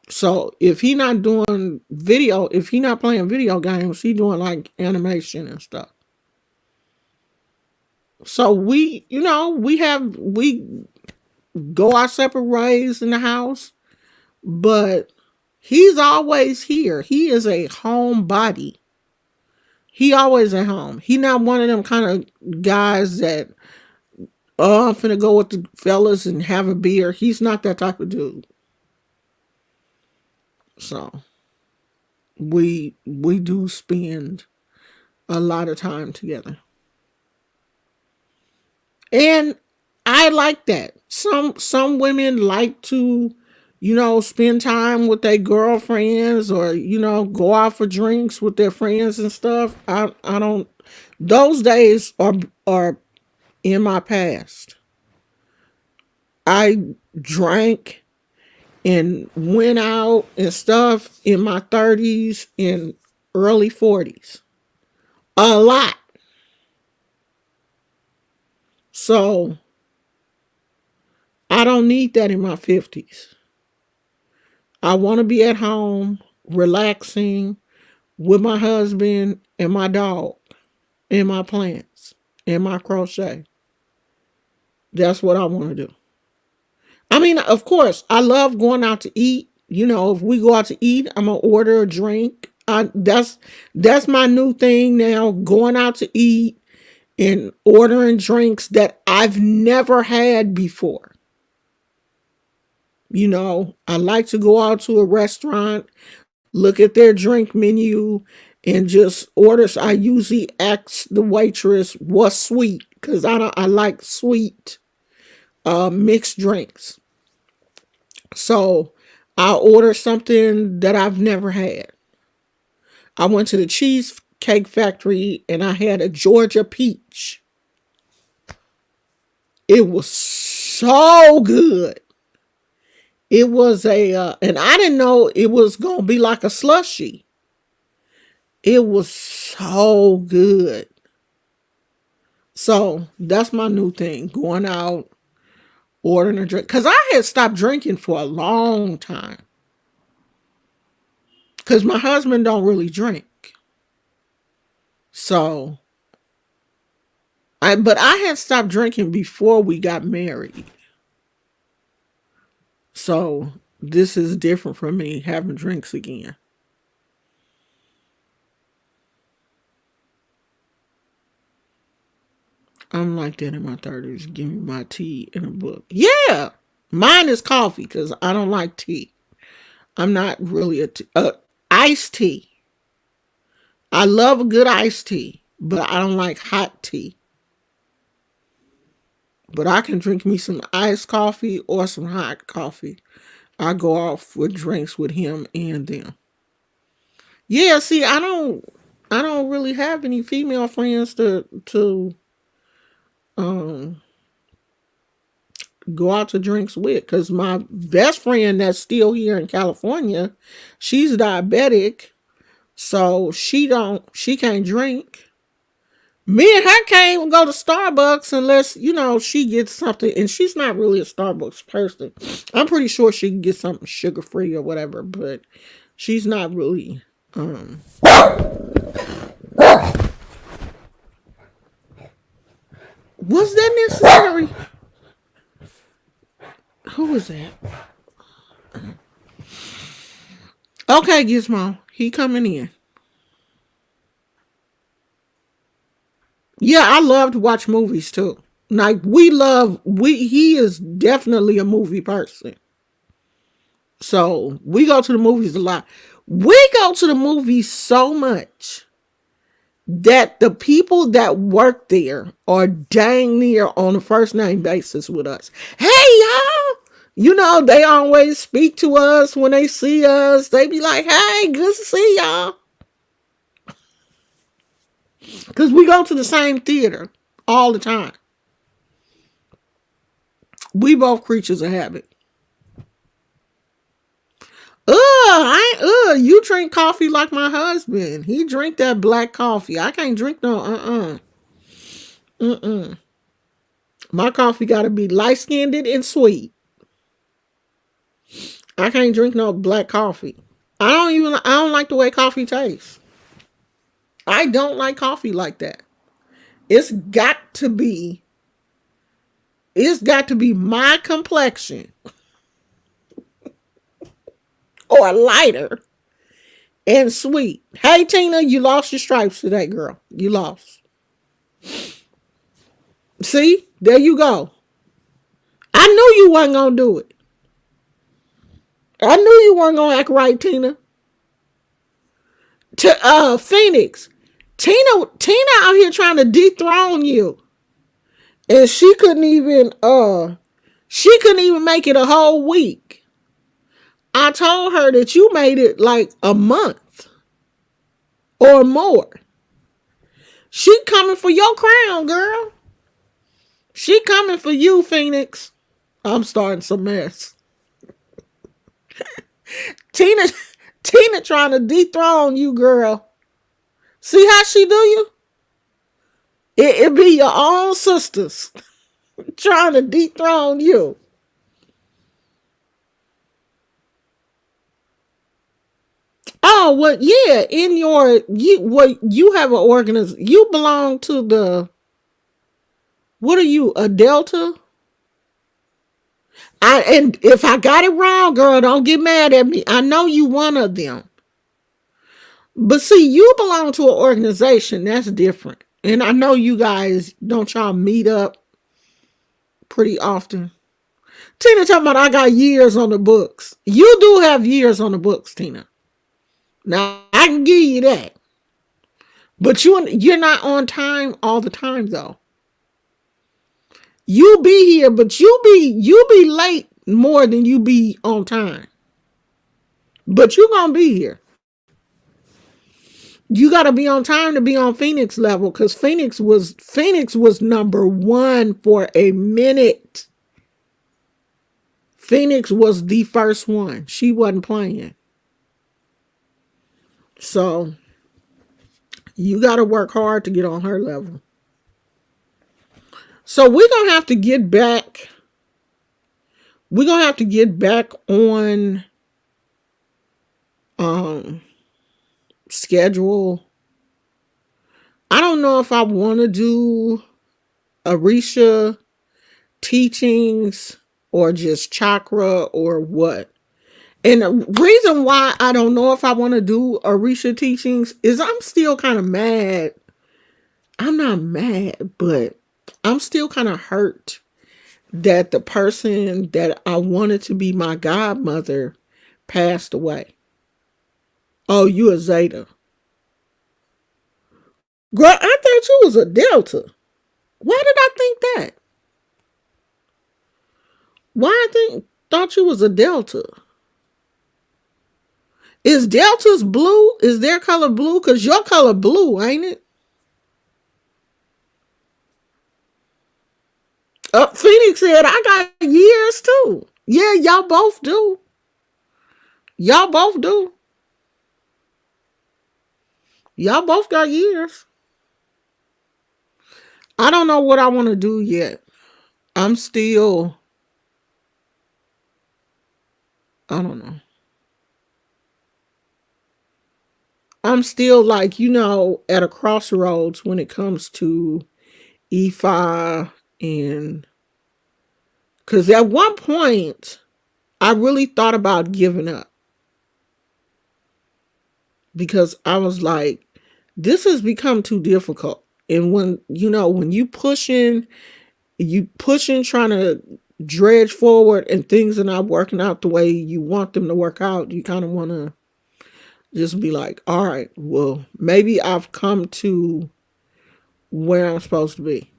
So if he not playing video games, he doing like animation and stuff. So we go our separate ways in the house, but he's always here. He is a homebody. He always at home. He not one of them kind of guys that, I'm finna go with the fellas and have a beer. He's not that type of dude. So we do spend a lot of time together. And I like that. Some women like to, spend time with their girlfriends or, go out for drinks with their friends and stuff. I don't those days are in my past. I drank and went out and stuff in my 30s and early 40s. A lot. So I don't need that in my 50s. I want to be at home, relaxing with my husband and my dog and my plants and my crochet. That's what I want to do. I mean, of course, I love going out to eat. If we go out to eat, I'm gonna order a drink. That's my new thing now, going out to eat and ordering drinks that I've never had before. I like to go out to a restaurant, look at their drink menu, and just order. So I usually ask the waitress what's sweet because I like sweet mixed drinks. So I'll order something that I've never had. I went to the Cheesecake Factory and I had a Georgia peach. It was so good. It was and I didn't know it was going to be like a slushy. It was so good. So that's my new thing, going out, ordering a drink. Because I had stopped drinking for a long time. Because my husband don't really drink. So, but I had stopped drinking before we got married. So this is different from me having drinks again. I'm like that in my 30s. Give me my tea and a book. Yeah. Mine is coffee because I don't like tea. I'm not really iced tea. I love a good iced tea, but I don't like hot tea. But I can drink me some iced coffee or some hot coffee. I go off with drinks with him and them. Yeah, see, I don't really have any female friends to um go out to drinks with because my best friend that's still here in California, she's diabetic, so she can't drink. Me and her can't even go to Starbucks unless, she gets something, and she's not really a Starbucks person. I'm pretty sure she can get something sugar free or whatever, but she's not really. Was that necessary? Who was that? Okay, Gizmo, he coming in. Yeah, I love to watch movies too. Like he is definitely a movie person. So we go to the movies a lot. We go to the movies so much that the people that work there are dang near on a first name basis with us. Hey y'all! They always speak to us when they see us. They be like, hey, good to see y'all. Because we go to the same theater all the time. We both creatures of habit. You drink coffee like my husband. He drink that black coffee. I can't drink no My coffee gotta be light skinned and sweet. I can't drink no black coffee. I don't like the way coffee tastes. I don't like coffee like that. It's got to be it's got to be my complexion or lighter and sweet. Hey Tina, you lost your stripes today, girl. You lost. See? There you go. I knew you wasn't gonna do it. I knew you weren't gonna act right, Tina. To Phoenix. Tina out here trying to dethrone you. And she couldn't even make it a whole week. I told her that you made it like a month or more. She coming for your crown, girl. She coming for you, Phoenix. I'm starting some mess. Tina Tina trying to dethrone you, girl. See how she do you? It be your own sisters trying to dethrone you. Oh, well, yeah. You have an organization. You belong to the. What are you? A Delta? And if I got it wrong, girl, don't get mad at me. I know you one of them. But see, you belong to an organization. That's different. And I know you guys don't y'all meet up pretty often. Tina talking about I got years on the books. You do have years on the books, Tina. Now I can give you that. But you're not on time all the time though. You be here, but you be late more than you be on time. But you gonna be here. You gotta be on time to be on Phoenix level because Phoenix was number one for a minute. Phoenix was the first one. She wasn't playing. So you gotta work hard to get on her level. So we're gonna have to get back. We're gonna have to get back on um schedule. I don't know if I want to do Orisha teachings or just chakra or what. And the reason why I don't know if I want to do Orisha teachings is I'm still kind of mad. I'm not mad, but I'm still kind of hurt that the person that I wanted to be my godmother passed away. Oh, you a Zeta. Girl, I thought you was a Delta. Why did I think that? Why thought you was a Delta? Is Delta's blue? Is their color blue? Cause your color blue, ain't it? Phoenix said I got years too. Yeah, y'all both do. Y'all both do. Y'all both got years. I don't know what I want to do yet. I'm still, I don't know. I'm still like, at a crossroads when it comes to EFI and because at one point I really thought about giving up because I was like, this has become too difficult. And when you pushing, trying to dredge forward and things are not working out the way you want them to work out, you kind of want to just be like, all right, well, maybe I've come to where I'm supposed to be.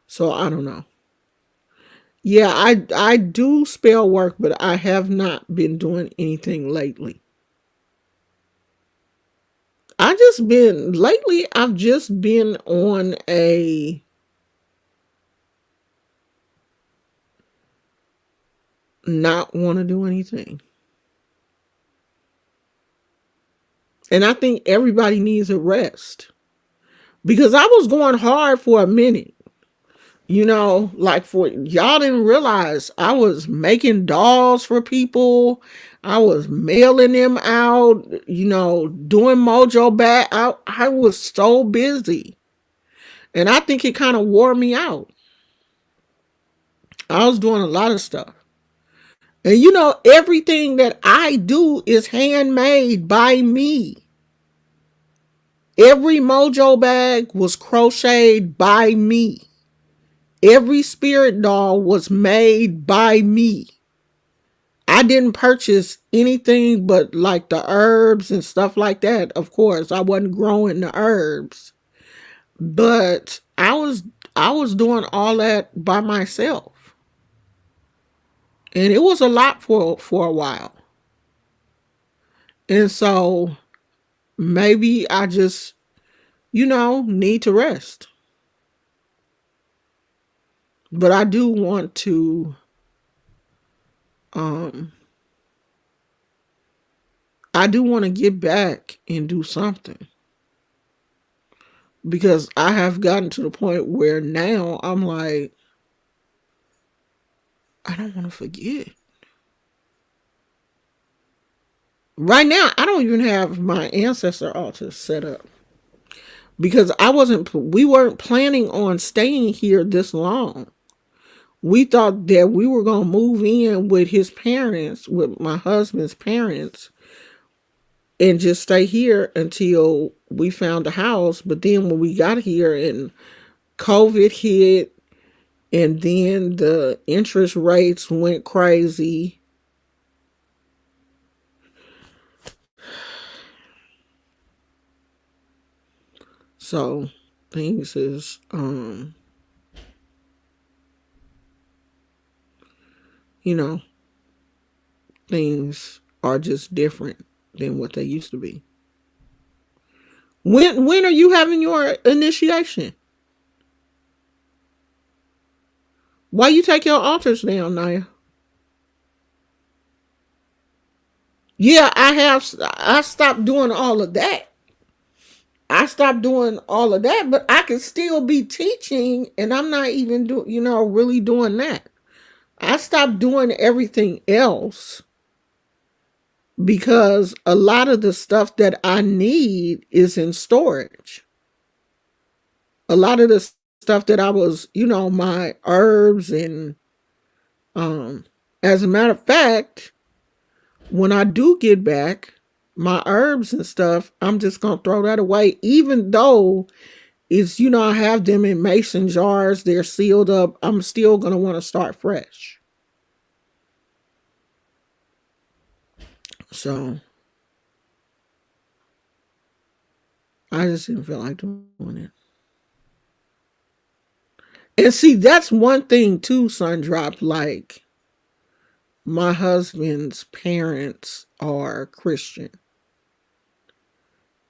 So I don't know. Yeah, I do spell work, but I have not been doing anything lately. I've just been on a not want to do anything. And I think everybody needs a rest because I was going hard for a minute. Like for y'all didn't realize I was making dolls for people. I was mailing them out, doing Mojo back. I was so busy. And I think it kind of wore me out. I was doing a lot of stuff. And everything that I do is handmade by me. Every Mojo bag was crocheted by me. Every spirit doll was made by me. I didn't purchase anything but like the herbs and stuff like that. Of course, I wasn't growing the herbs. But I was doing all that by myself. And it was a lot for a while. And so maybe I just, need to rest. But I do want to um I do want to get back and do something because I have gotten to the point where now I'm like, I don't want to forget. Right now, I don't even have my ancestor altar set up because we weren't planning on staying here this long. We thought that we were going to move in with his parents, with my husband's parents, and just stay here until we found a house. But then when we got here and COVID hit, and then the interest rates went crazy. So things is you know, things are just different than what they used to be. When are you having your initiation? Why you take your altars down, Naya? Yeah, I stopped doing all of that. I stopped doing all of that, but I can still be teaching and I'm not even really doing that. I stopped doing everything else because a lot of the stuff that I need is in storage. A lot of the stuff that I was, my herbs and as a matter of fact, when I do get back my herbs and stuff, I'm just going to throw that away even though It's, I have them in mason jars. They're sealed up. I'm still going to want to start fresh. So I just didn't feel like doing it. And see, that's one thing too, Sundrop. Like, my husband's parents are Christian.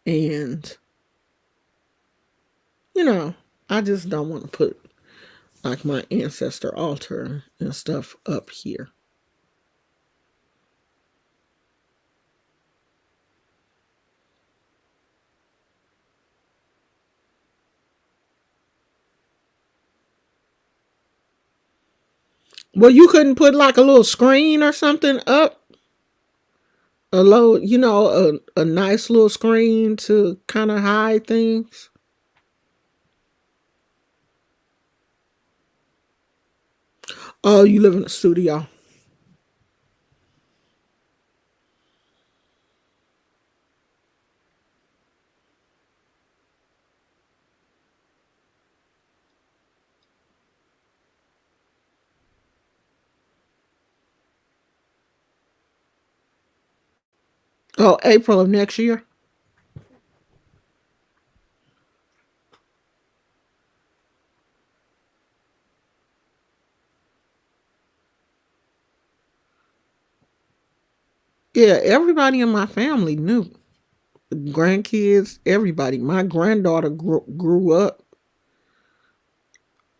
And, I just don't want to put like my ancestor altar and stuff up here. Well, you couldn't put like a little screen or something up, a low, a nice little screen to kind of hide things. Oh, you live in a studio. Oh, April of next year. Yeah, everybody in my family knew. Grandkids, everybody. My granddaughter grew up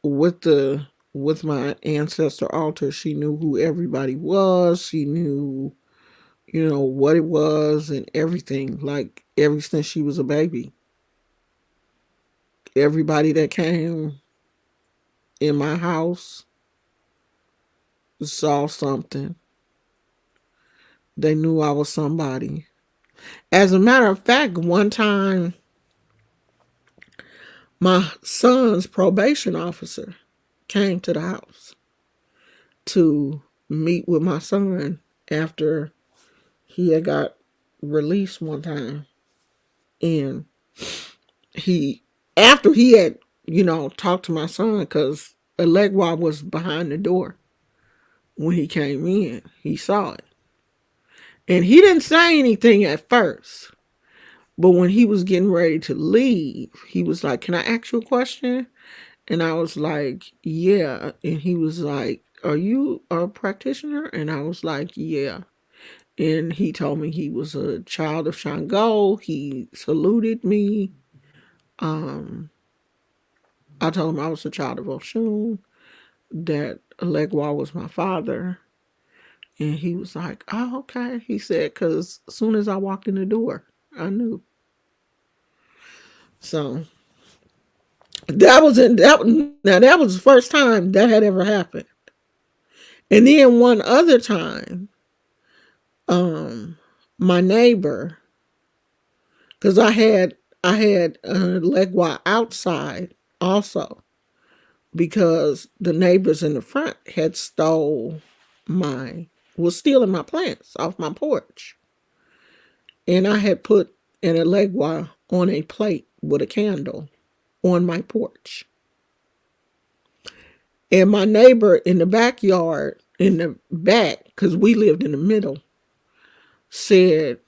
with the with my ancestor altar. She knew who everybody was. She knew, what it was and everything. Like, ever since she was a baby. Everybody that came in my house saw something. They knew I was somebody. As a matter of fact, one time my son's probation officer came to the house to meet with my son after he had got released one time. And he, after he had, talked to my son, because Elegwa was behind the door when he came in, he saw it. And he didn't say anything at first. But when he was getting ready to leave, he was like, "Can I ask you a question?" And I was like, "Yeah." And he was like, "Are you a practitioner?" And I was like, "Yeah." And he told me he was a child of Shango. He saluted me. Um, I told him I was a child of Oshun, that Elegwa was my father. And he was like, "Oh, okay." He said, "Because as soon as I walked in the door, I knew." So that was in that. Now that was the first time that had ever happened. And then one other time, um, my neighbor, because I had Legwa outside also, because the neighbors in the front had stole my was stealing my plants off my porch, and I had put an Legwa on a plate with a candle on my porch. And my neighbor in the backyard, in the back, because we lived in the middle, said,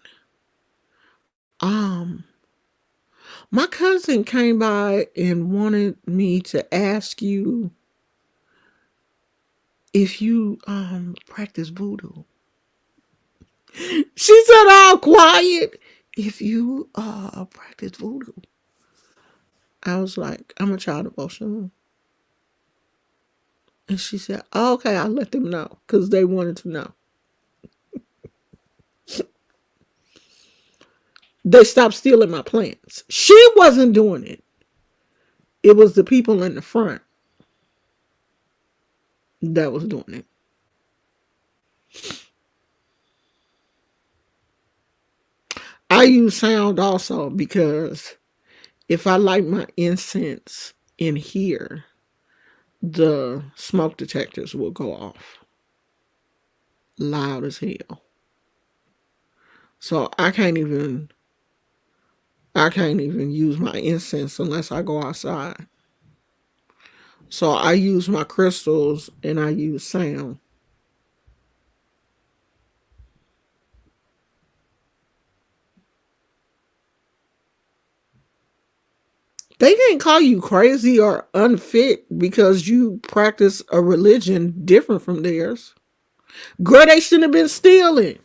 um, "My cousin came by and wanted me to ask you if you practice voodoo." She said all quiet, "If you practice voodoo." I was like, "I'm a child of Oshun." And she said, "Oh, okay, I'll let them know," because they wanted to know. They stopped stealing my plants. She wasn't doing it. It was the people in the front that was doing it. I use sound also because if I light my incense in here, the smoke detectors will go off loud as hell. So I can't even use my incense unless I go outside. So I use my crystals and I use sound. They can't call you crazy or unfit because you practice a religion different from theirs. Girl, they shouldn't have been stealing.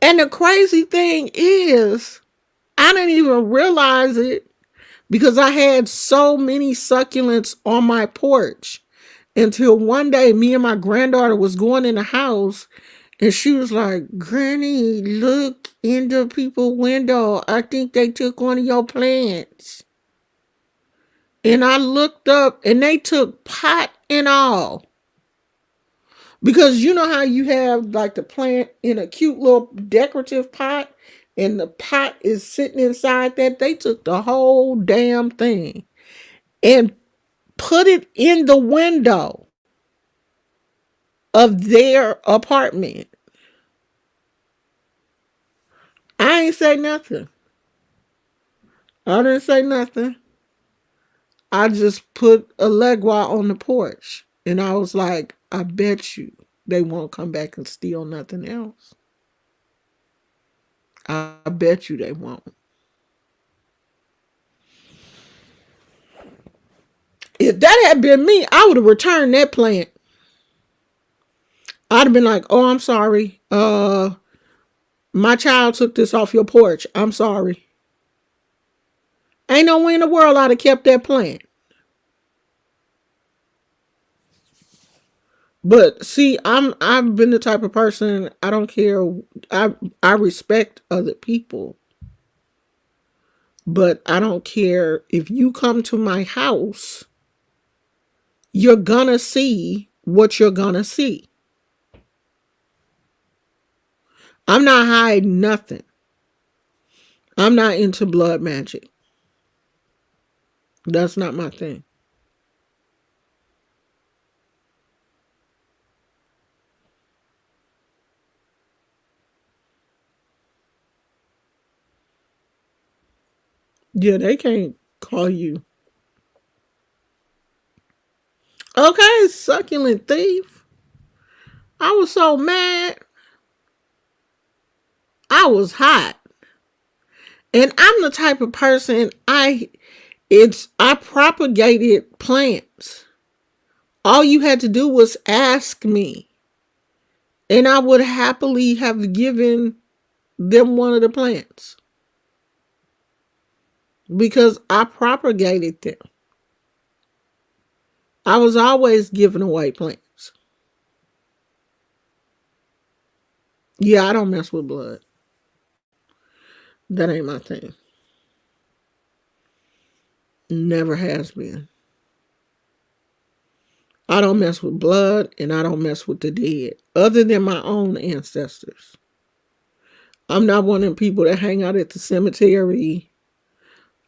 And the crazy thing is, I didn't even realize it because I had so many succulents on my porch until one day me and my granddaughter was going in the house and she was like, Granny, look in the people window. I think they took one of your plants. And I looked up and they took pot and all. Because you know how you have like the plant in a cute little decorative pot and the pot is sitting inside that? They took the whole damn thing and put it in the window of their apartment. I ain't say nothing. I didn't say nothing. I just put a legua on the porch and I was like, I bet you they won't come back and steal nothing else. I bet you they won't. If that had been me, I would have returned that plant. I'd have been like, "Oh, I'm sorry. My child took this off your porch. I'm sorry." Ain't no way in the world I'd have kept that plant. But see, I've been the type of person I don't care. I respect other people, but I don't care if you come to my house. You're gonna see what you're gonna see. I'm not hiding nothing. I'm not into blood magic. That's not my thing. Yeah, they can't call you. Okay, succulent thief. I was so mad. I was hot. And I'm the type of person I propagated plants. All you had to do was ask me. And I would happily have given them one of the plants. Because I propagated them. I was always giving away plants. Yeah, I don't mess with blood. That ain't my thing. Never has been. I don't mess with blood and I don't mess with the dead, other than my own ancestors. I'm not one of them people that hang out at the cemetery.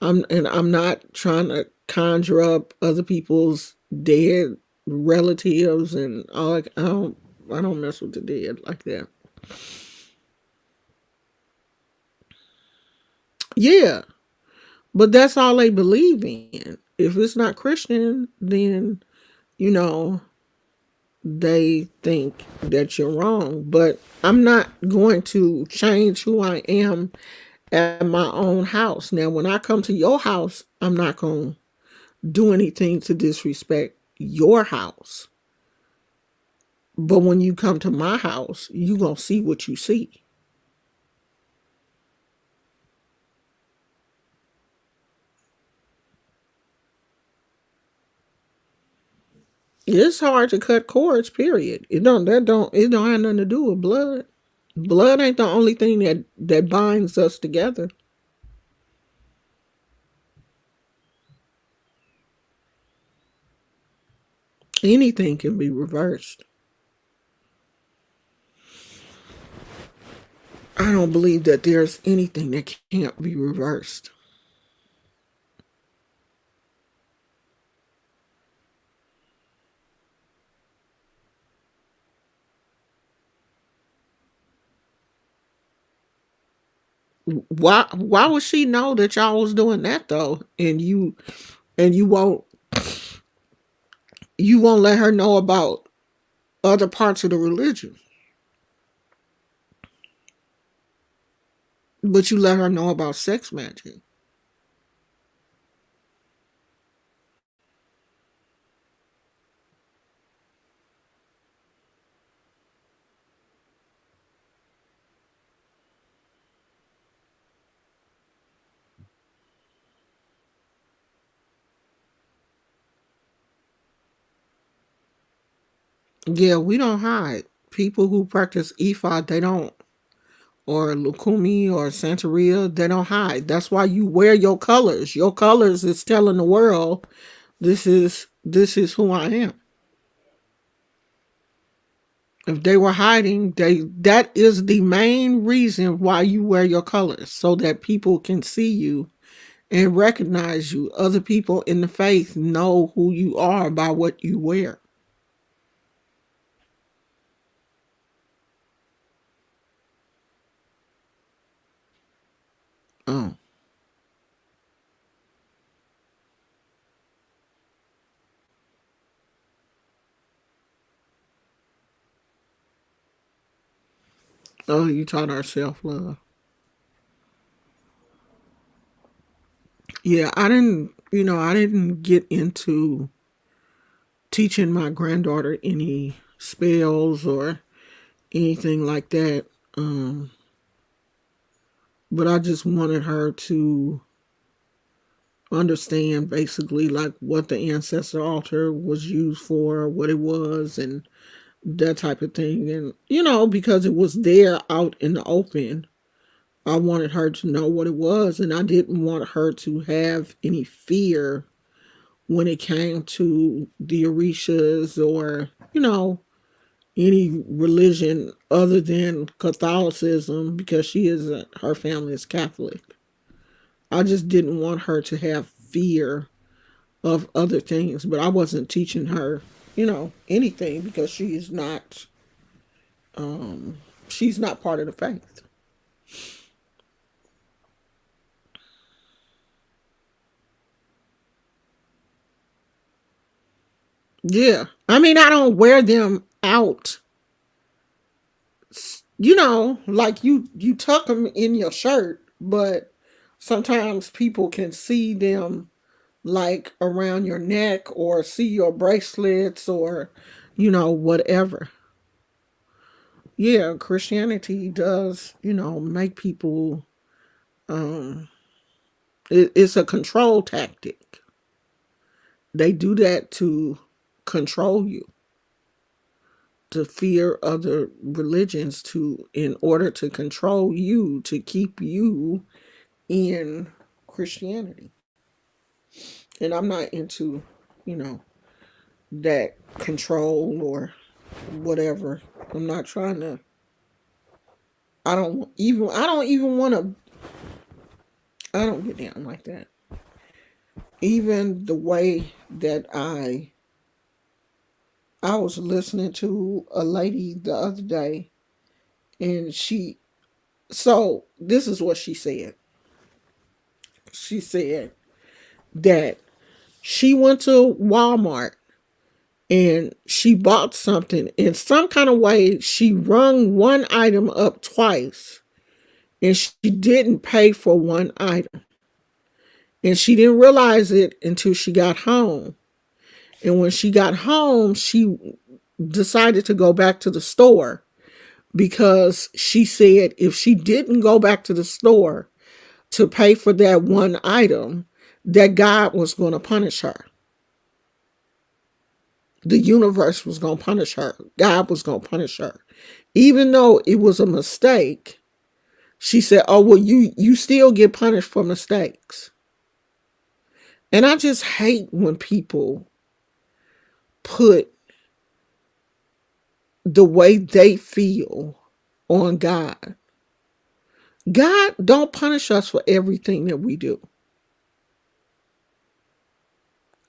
I'm not trying to conjure up other people's dead relatives and all. I don't mess with the dead like that. Yeah, but that's all they believe in. If it's not Christian, then you know they think that you're wrong. But I'm not going to change who I am at my own house. Now, when I come to your house, I'm not going to do anything to disrespect your house. But when you come to my house, you going to see what you see. It's hard to cut cords, period. It don't have nothing to do with blood. Blood ain't the only thing that binds us together. Anything can be reversed. I don't believe that there's anything that can't be reversed. Why would she know that y'all was doing that though? And you won't let her know about other parts of the religion, but you let her know about sex magic. Yeah, we don't hide. People who practice Ifa, they don't, or Lukumi or Santeria, they don't hide. That's why you wear your colors. Your colors is telling the world this is who I am. If they were hiding, they that is the main reason why you wear your colors, so that people can see you and recognize you. Other people in the faith know who you are by what you wear. Oh, oh, you taught our self love. Yeah, I didn't get into teaching my granddaughter any spells or anything like that. Um, but I just wanted her to understand basically like what the ancestor altar was used for, what it was, and that type of thing. And, because it was there out in the open, I wanted her to know what it was. And I didn't want her to have any fear when it came to the Orishas or, any religion other than Catholicism, because her family is Catholic. I just didn't want her to have fear of other things, but I wasn't teaching her, anything, because um she's not part of the faith. Yeah. I mean, I don't wear them out, like you tuck them in your shirt, but sometimes people can see them like around your neck or see your bracelets or whatever. Yeah, Christianity does, make people um it's a control tactic. They do that to control you, to fear other religions, to in order to control you, to keep you in Christianity. And I'm not into, you know, that control or whatever. I'm not trying to I don't even want to I don't get down like that. Even the way that I was listening to a lady the other day, and this is what she said. She said that she went to Walmart and she bought something. In some kind of way, she rung one item up twice and she didn't pay for one item. And she didn't realize it until she got home. And when she got home, she decided to go back to the store because she said if she didn't go back to the store to pay for that one item, that God was going to punish her. The universe was going to punish her. God was going to punish her. Even though it was a mistake, she said, "Oh, well, you still get punished for mistakes." And I just hate when people put the way they feel on God. God don't punish us for everything that we do.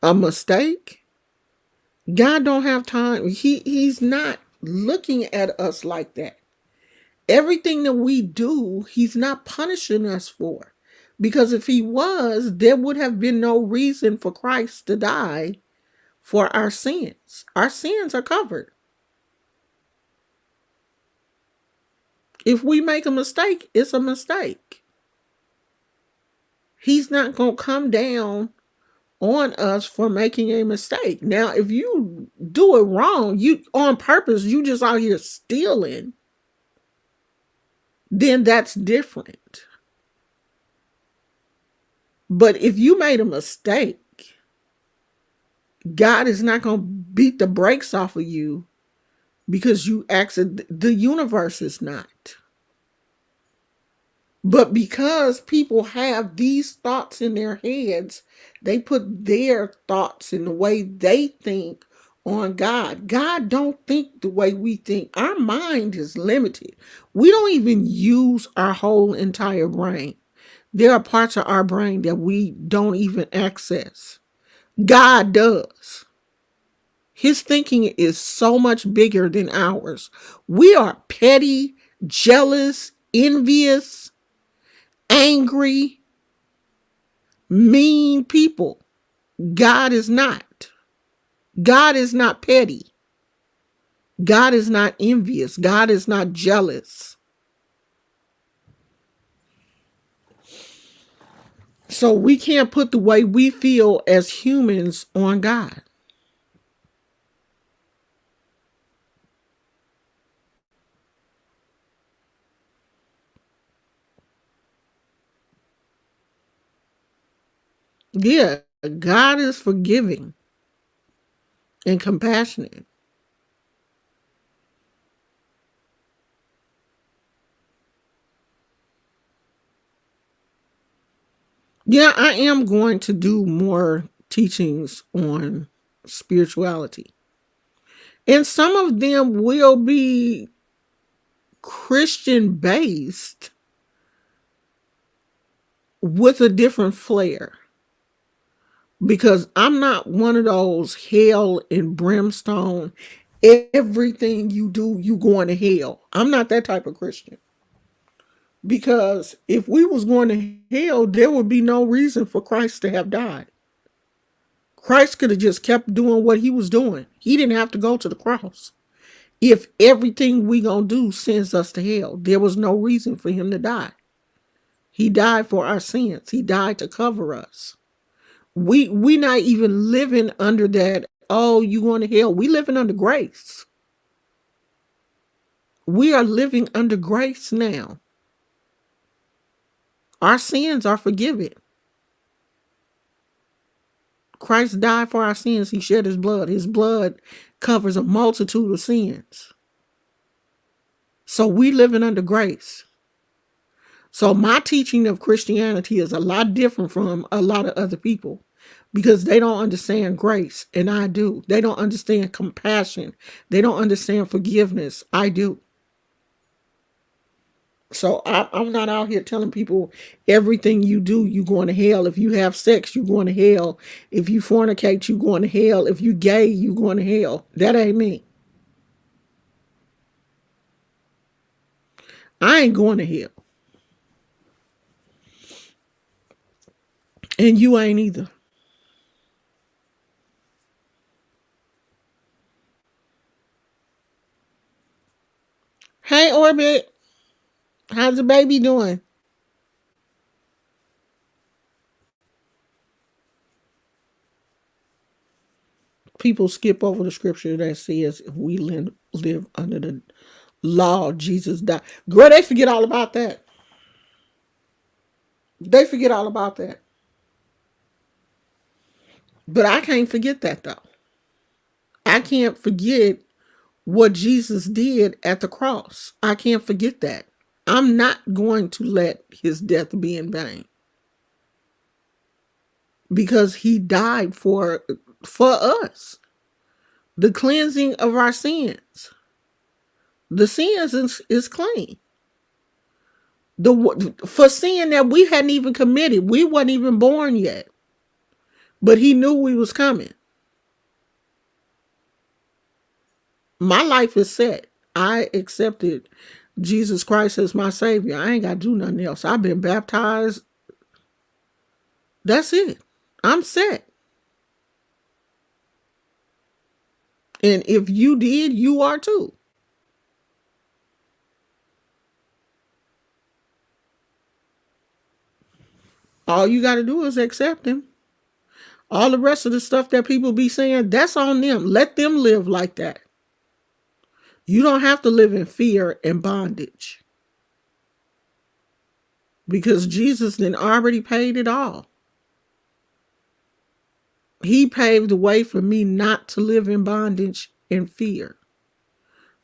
A mistake, God don't have time. He's not looking at us like that. Everything that we do, he's not punishing us for. Because if he was, there would have been no reason for Christ to die for our sins. Our sins are covered. If we make a mistake, it's a mistake. He's not going to come down on us for making a mistake. Now, if you do it wrong, you on purpose, you just out here stealing, then that's different. But if you made a mistake, God is not going to beat the brakes off of you because you acted. The universe is not. But because people have these thoughts in their heads, they put their thoughts in the way they think on God. God don't think the way we think. Our mind is limited. We don't even use our whole entire brain. There are parts of our brain that we don't even access. God does. His thinking is so much bigger than ours. We are petty, jealous, envious, angry, mean people. God is not. God is not petty. God is not envious. God is not jealous. So we can't put the way we feel as humans on God. Yeah, God is forgiving and compassionate. Yeah, I am going to do more teachings on spirituality. And some of them will be Christian based with a different flair. Because I'm not one of those hell and brimstone, everything you do, you going to hell. I'm not that type of Christian. Because if we was going to hell, there would be no reason for Christ to have died. Christ could have just kept doing what he was doing. He didn't have to go to the cross. If everything we gonna do sends us to hell, there was no reason for him to die. He died for our sins. He died to cover us. We not even living under that, oh, you going to hell. We living under grace. We are living under grace now. Our sins are forgiven. Christ died for our sins. He shed his blood. His blood covers a multitude of sins. So we living under grace. So my teaching of Christianity is a lot different from a lot of other people because they don't understand grace, and I do. They don't understand compassion. They don't understand forgiveness. I do. So I'm not out here telling people everything you do, you going to hell. If you have sex, you going to hell. If you fornicate, you going to hell. If you gay, you going to hell. That ain't me. I ain't going to hell. And you ain't either. Hey, Orbit. How's the baby doing? People skip over the scripture that says if we live under the law, Jesus died. Girl, they forget all about that. They forget all about that. But I can't forget that though. I can't forget what Jesus did at the cross. I can't forget that. I'm not going to let his death be in vain because he died for us. The cleansing of our sins. The sins is clean. For sin that we hadn't even committed. We wasn't even born yet. But he knew we was coming. My life is set. I accepted Jesus Christ is my Savior. I ain't got to do nothing else. I've been baptized. That's it. I'm set. And if you did, you are too. All you got to do is accept Him. All the rest of the stuff that people be saying, that's on them. Let them live like that. You don't have to live in fear and bondage because Jesus then already paid it all. He paved the way for me not to live in bondage and fear.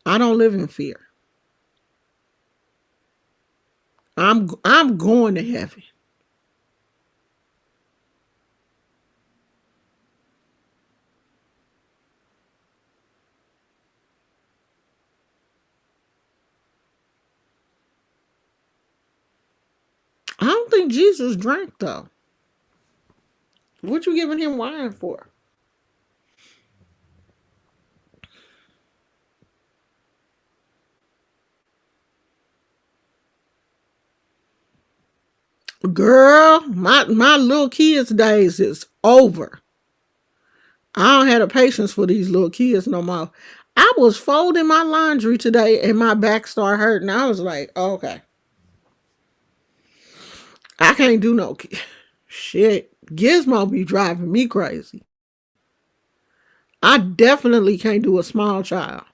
I don't live in fear. I'm going to heaven. I don't think Jesus drank though. What you giving him wine for? Girl, my little kids' days is over. I don't have the patience for these little kids no more. I was folding my laundry today and my back started hurting. I was like, okay, I can't do no shit. Gizmo be driving me crazy. I definitely can't do a small child.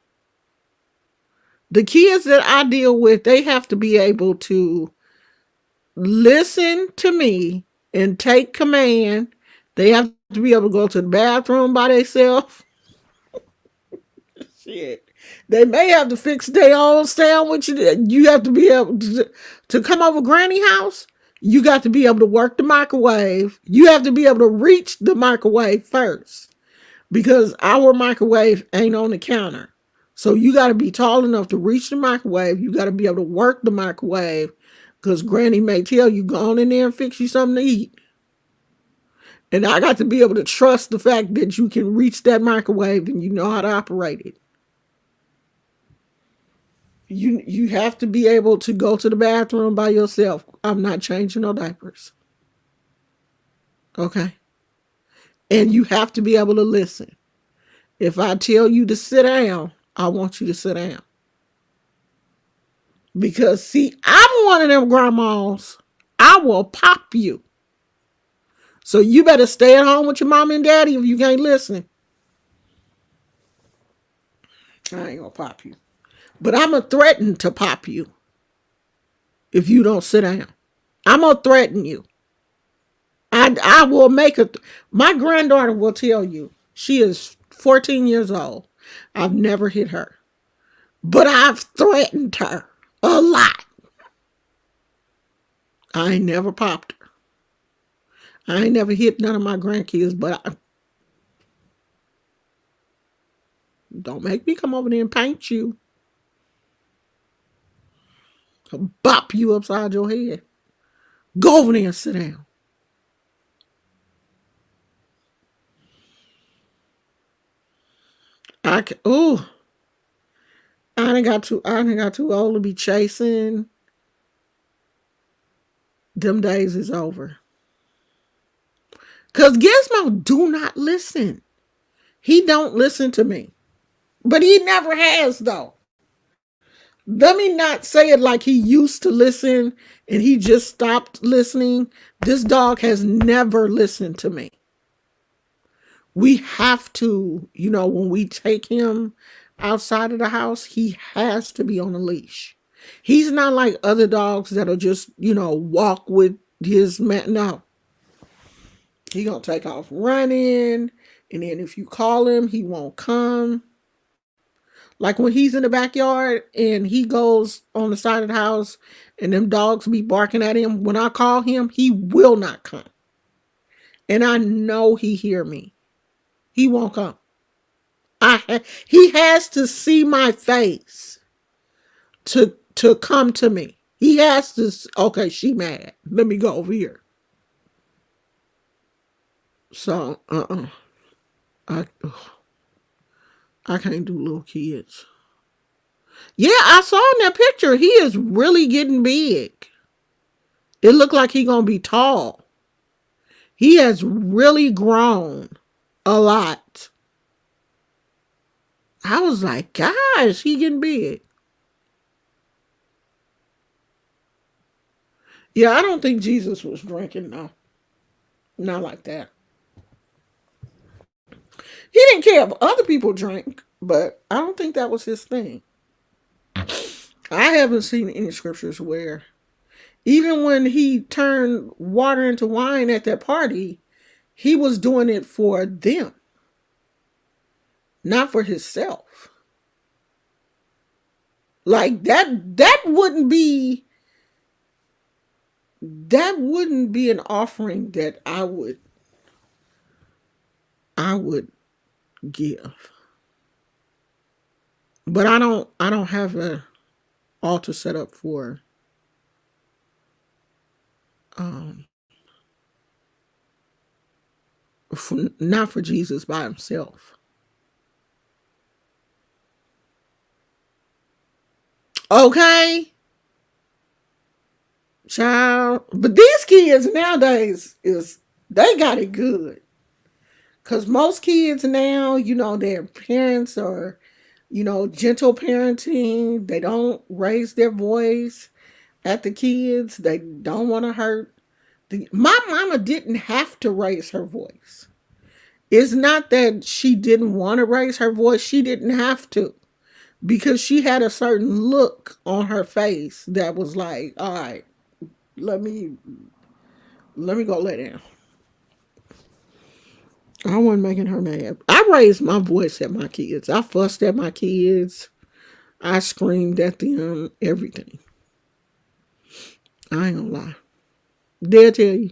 The kids that I deal with, they have to be able to listen to me and take command. They have to be able to go to the bathroom by themselves. Shit. They may have to fix their own sandwich. You have to be able to come over Granny house. You got to be able to work the microwave. You have to be able to reach the microwave first because our microwave ain't on the counter. So you got to be tall enough to reach the microwave. You got to be able to work the microwave because Granny may tell you, go on in there and fix you something to eat. And I got to be able to trust the fact that you can reach that microwave and you know how to operate it. You have to be able to go to the bathroom by yourself. I'm not changing no diapers. Okay? And you have to be able to listen. If I tell you to sit down, I want you to sit down. Because see, I'm one of them grandmas. I will pop you. So you better stay at home with your mom and daddy if you can't listen. I ain't gonna pop you. But I'm gonna threaten to pop you if you don't sit down. I'm gonna threaten you. I will make a. My granddaughter will tell you she is 14 years old. I've never hit her, but I've threatened her a lot. I ain't never popped her. I ain't never hit none of my grandkids, but don't make me come over there and paint you. I'll bop you upside your head. Go over there and sit down. I can. Ooh, I done got too old to be chasing. Them days is over. Cause Gizmo do not listen. He don't listen to me. But he never has though. Let me not say it like he used to listen and he just stopped listening. This dog has never listened to me. We have to, when we take him outside of the house, he has to be on a leash. He's not like other dogs that'll just, walk with his man. No. He gonna take off running. And then if you call him, he won't come. Like when he's in the backyard and he goes on the side of the house and them dogs be barking at him, when I call him, he will not come. And I know he hear me. He won't come. He has to see my face to come to me. He has to, okay, she mad. Let me go over here. So, I can't do little kids. Yeah, I saw in that picture. He is really getting big. It looked like he gonna be tall. He has really grown a lot. I was like, gosh, he getting big. Yeah, I don't think Jesus was drinking. No, not like that. He didn't care if other people drank, but I don't think that was his thing. I haven't seen any scriptures where even when he turned water into wine at that party, he was doing it for them, not for himself. Like that wouldn't be an offering that I would give. But I don't have a altar set up um not for Jesus by himself. Okay, child. But these kids nowadays is they got it good. Cause most kids now, their parents are, gentle parenting. They don't raise their voice at the kids. They don't want to hurt. My mama didn't have to raise her voice. It's not that she didn't want to raise her voice. She didn't have to because she had a certain look on her face that was like, all right, let me go lay down. I wasn't making her mad. I raised my voice at my kids. I fussed at my kids. I screamed at them. Everything. I ain't gonna lie. They'll tell you.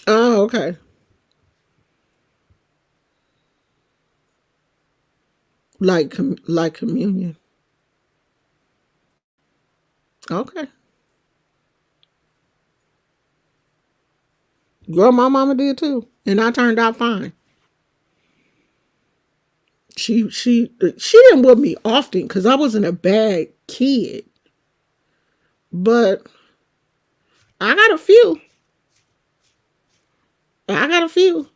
Oh, okay. Like communion. Okay. Girl, my mama did too, and I turned out fine. She didn't whip me often because I wasn't a bad kid, but I got a few. I got a few,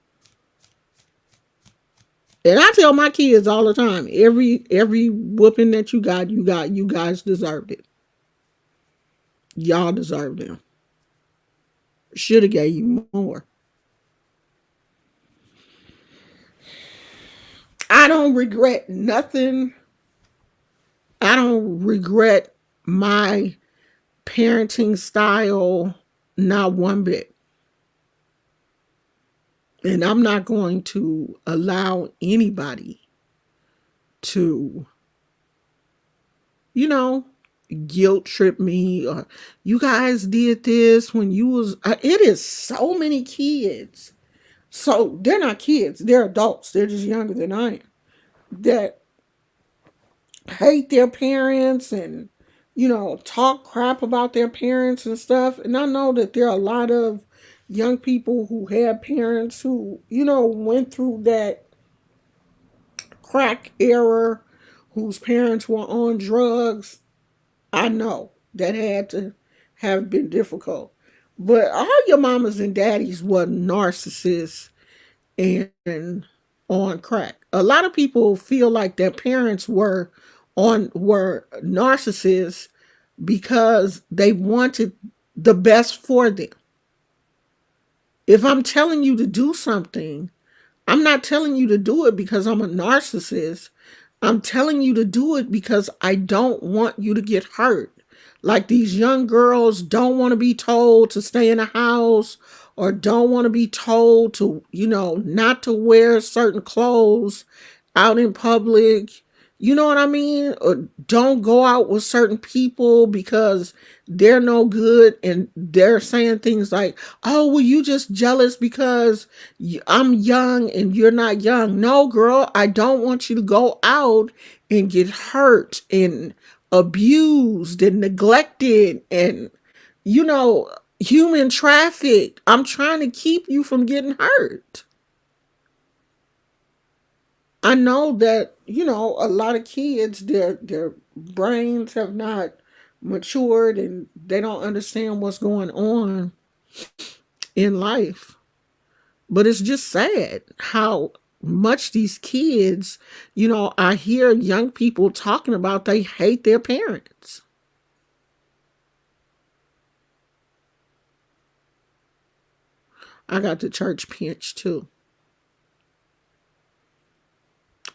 and I tell my kids all the time: every whooping that you guys deserved it. Y'all deserved them. Should have gave you more. I don't regret nothing. I don't regret my parenting style, not one bit. And I'm not going to allow anybody to, you know, guilt trip me or you guys did this when you was it is so many kids. So they're not kids, they're adults. They're just younger than I am. That hate their parents and talk crap about their parents and stuff. And I know that there are a lot of young people who have parents who went through that crack era, whose parents were on drugs. I know that had to have been difficult, but all your mamas and daddies were narcissists and on crack. A lot of people feel like their parents were narcissists because they wanted the best for them. If I'm telling you to do something, I'm not telling you to do it because I'm a narcissist. I'm telling you to do it because I don't want you to get hurt. Like these young girls don't want to be told to stay in a house or don't want to be told to, not to wear certain clothes out in public. You know what I mean? Or don't go out with certain people because they're no good and they're saying things like, oh, well, you just jealous because I'm young and you're not young. No, girl, I don't want you to go out and get hurt and abused and neglected and, you know, human trafficked. I'm trying to keep you from getting hurt. I know that, you know, a lot of kids, their brains have not matured and they don't understand what's going on in life. But it's just sad how much these kids, you know, I hear young people talking about they hate their parents. I got the church pinched too.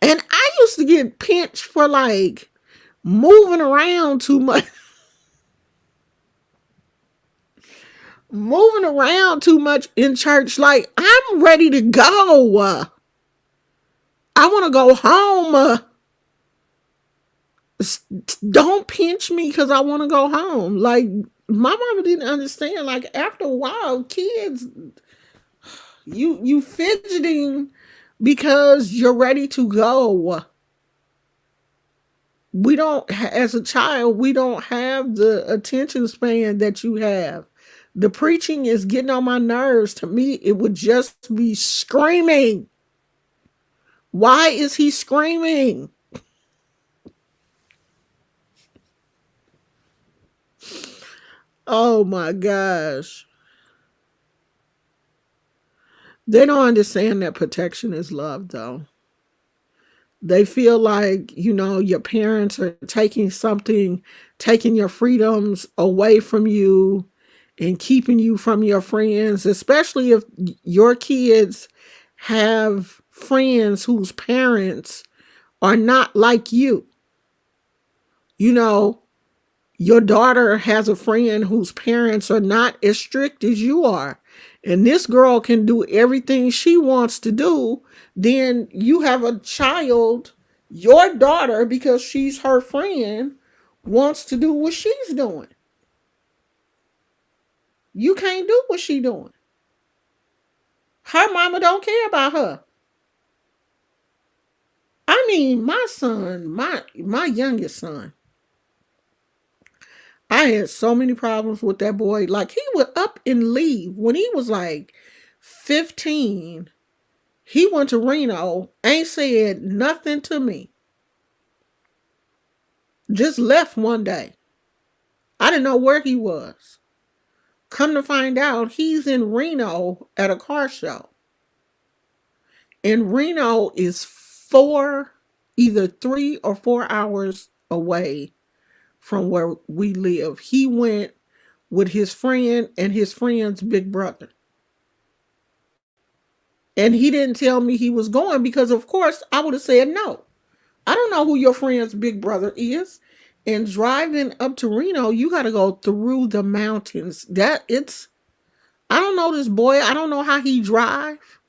And I used to get pinched for like moving around too much. Moving around too much in church. Like, I'm ready to go. I want to go home. Don't pinch me because I want to go home. Like, my mama didn't understand. Like, after a while, kids, you fidgeting because you're ready to go. We don't, as a child, we don't have the attention span that you have. The preaching is getting on my nerves. To me, it would just be screaming. Why is he screaming? Oh my gosh. They don't understand that protection is love, though. They feel like, you know, your parents are taking something, taking your freedoms away from you and keeping you from your friends, especially if your kids have friends whose parents are not like you. You know, your daughter has a friend whose parents are not as strict as you are, and this girl can do everything she wants to do, then you have a child, your daughter, because she's her friend, wants to do what she's doing. You can't do what she's doing. Her mama don't care about her. I mean, my son, my youngest son, I had so many problems with that boy. Like, he would up and leave when he was like 15. He went to Reno, ain't said nothing to me. Just left one day. I didn't know where he was. Come to find out, he's in Reno at a car show. And Reno is either 3 or 4 hours away from where we live. He went with his friend and his friend's big brother. And he didn't tell me he was going because, of course, I would have said no. I don't know who your friend's big brother is. And driving up to Reno, you got to go through the mountains. I don't know this boy. I don't know how he drive.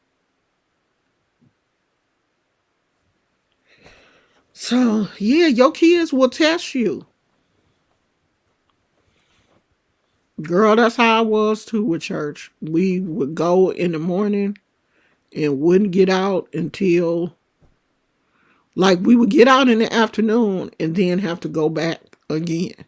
So, yeah, your kids will test you. Girl, that's how I was too with church. We would go in the morning and wouldn't get out until, like, we would get out in the afternoon and then have to go back again.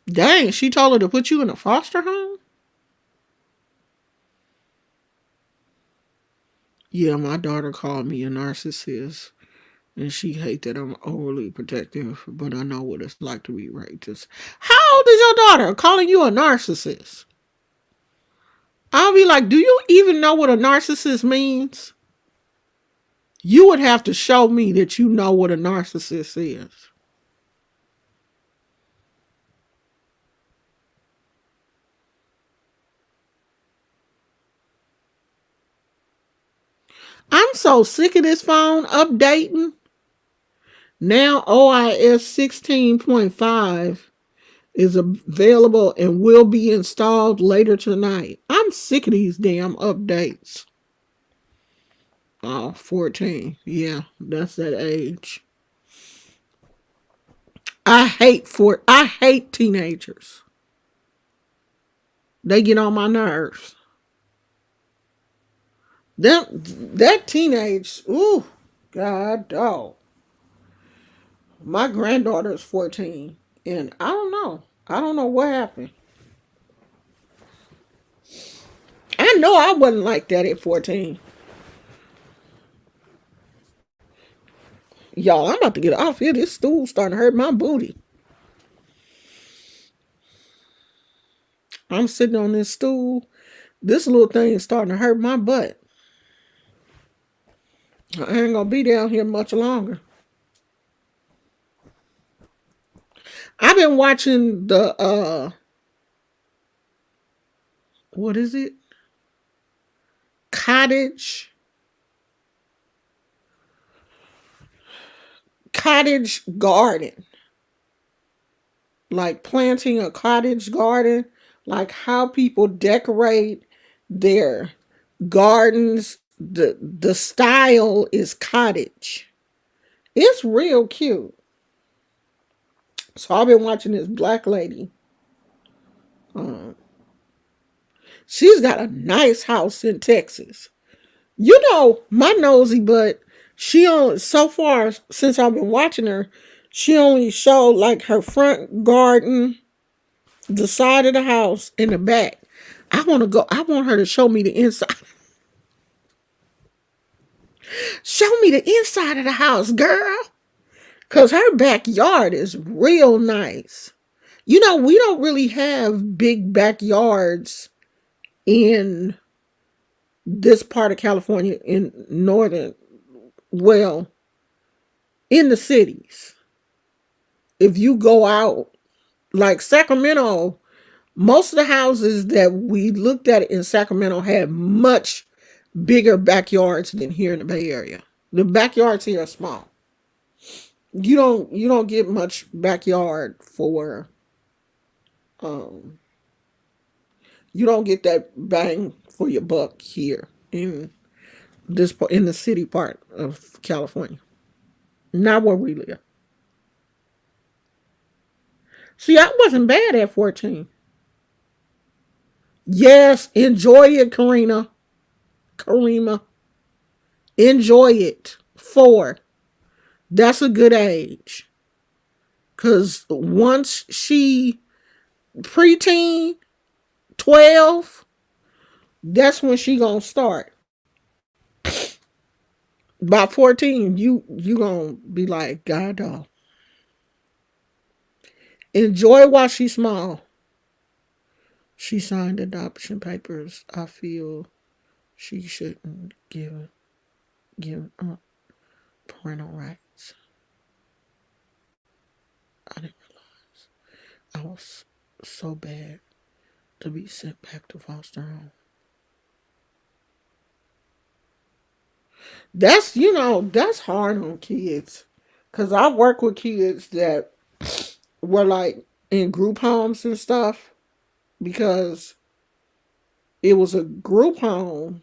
Dang, she told her to put you in a foster home? Yeah, my daughter called me a narcissist. And she hate that I'm overly protective, but I know what it's like to be righteous. How old is your daughter calling you a narcissist? I'll be like, do you even know what a narcissist means? You would have to show me that you know what a narcissist is. I'm so sick of this phone updating. Now OIS 16.5 is available and will be installed later tonight. I'm sick of these damn updates. Oh, 14. Yeah, that's that age. I hate teenagers. They get on my nerves. That teenage, ooh, God dog. My granddaughter is 14, and I don't know. I don't know what happened. I know I wasn't like that at 14. Y'all, I'm about to get off here. This stool starting to hurt my booty. I'm sitting on this stool. This little thing is starting to hurt my butt. I ain't gonna be down here much longer. I've been watching the what is it? Cottage cottage garden. Like planting a cottage garden, like how people decorate their gardens. The style is cottage. It's real cute. So I've been watching this black lady. Um, she's got a nice house in Texas. You know, my nosy butt, she only, so far since I've been watching her, she only showed like her front garden, the side of the house, and the back. I want her to show me the inside. Show me the inside of the house, girl. Cause her backyard is real nice. You know, we don't really have big backyards in this part of California, in northern, well, in the cities. If you go out, like Sacramento, most of the houses that we looked at in Sacramento had much bigger backyards than here in the Bay Area. The backyards here are small. You don't get much backyard for um you don't get that bang for your buck here in in the city part of California. Not where we live. See, I wasn't bad at 14. Yes, enjoy it, Karima. Enjoy it. 4. That's a good age. Cause once she preteen, 12, that's when she gonna start. By 14, you gonna be like, God dog. Enjoy while she's small. She signed adoption papers. I feel she shouldn't give up parental rights. I didn't realize I was so bad to be sent back to foster home. That's that's hard on kids. Cause I work with kids that were like in group homes and stuff because it was a group home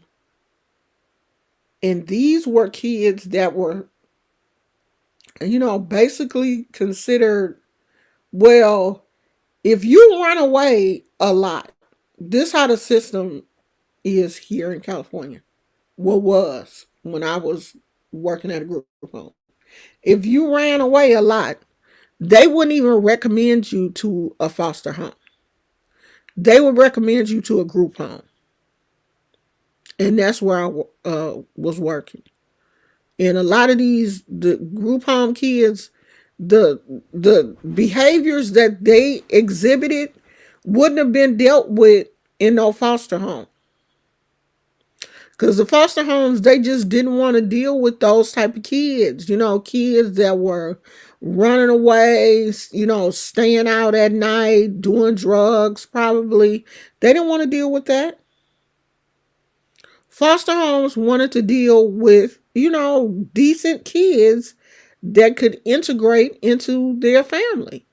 and these were kids that were basically considered, well, if you run away a lot, this how the system is here in California. What was when I was working at a group home. If you ran away a lot, they wouldn't even recommend you to a foster home. They would recommend you to a group home. And that's where I was working. And a lot of the group home kids, the the behaviors that they exhibited wouldn't have been dealt with in no foster home. Because the foster homes, they just didn't want to deal with those type of kids. Kids that were running away, staying out at night, doing drugs, probably. They didn't want to deal with that. Foster homes wanted to deal with, decent kids that could integrate into their family.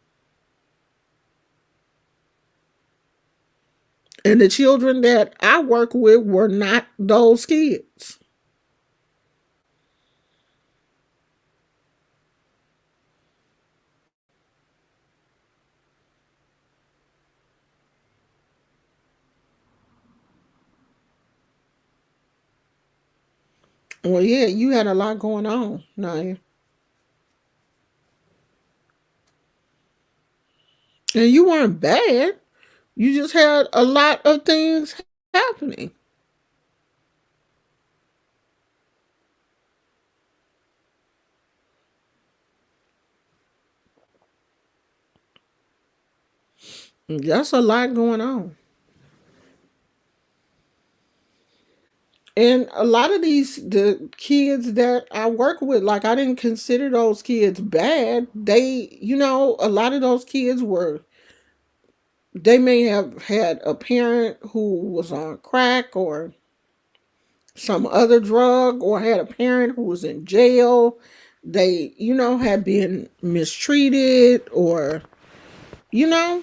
And the children that I work with were not those kids. Well, yeah, you had a lot going on, Naya. And you weren't bad. You just had a lot of things happening. That's a lot going on. And a lot of the kids that I work with, like I didn't consider those kids bad. A lot of those kids they may have had a parent who was on crack or some other drug, or had a parent who was in jail. They, had been mistreated, or, you know,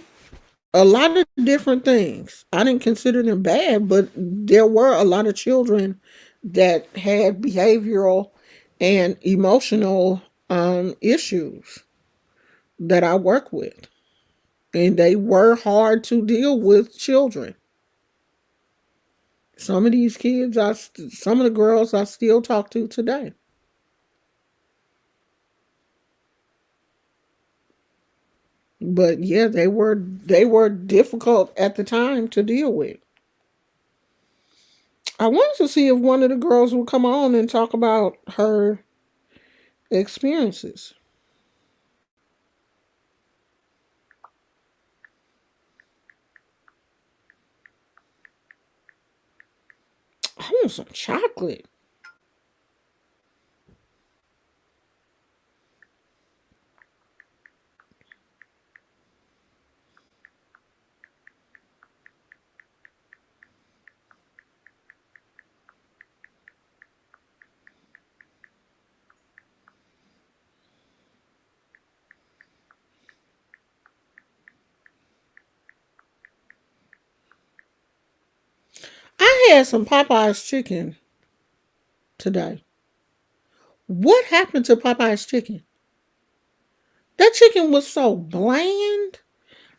a lot of different things. I didn't consider them bad, but there were a lot of children that had behavioral and emotional issues that I work with. And they were hard to deal with children. Some of these kids, some of the girls I still talk to today. But yeah, they were difficult at the time to deal with. I wanted to see if one of the girls would come on and talk about her experiences. I want some chocolate. I had some Popeye's chicken today. What happened to Popeye's chicken? That chicken was so bland.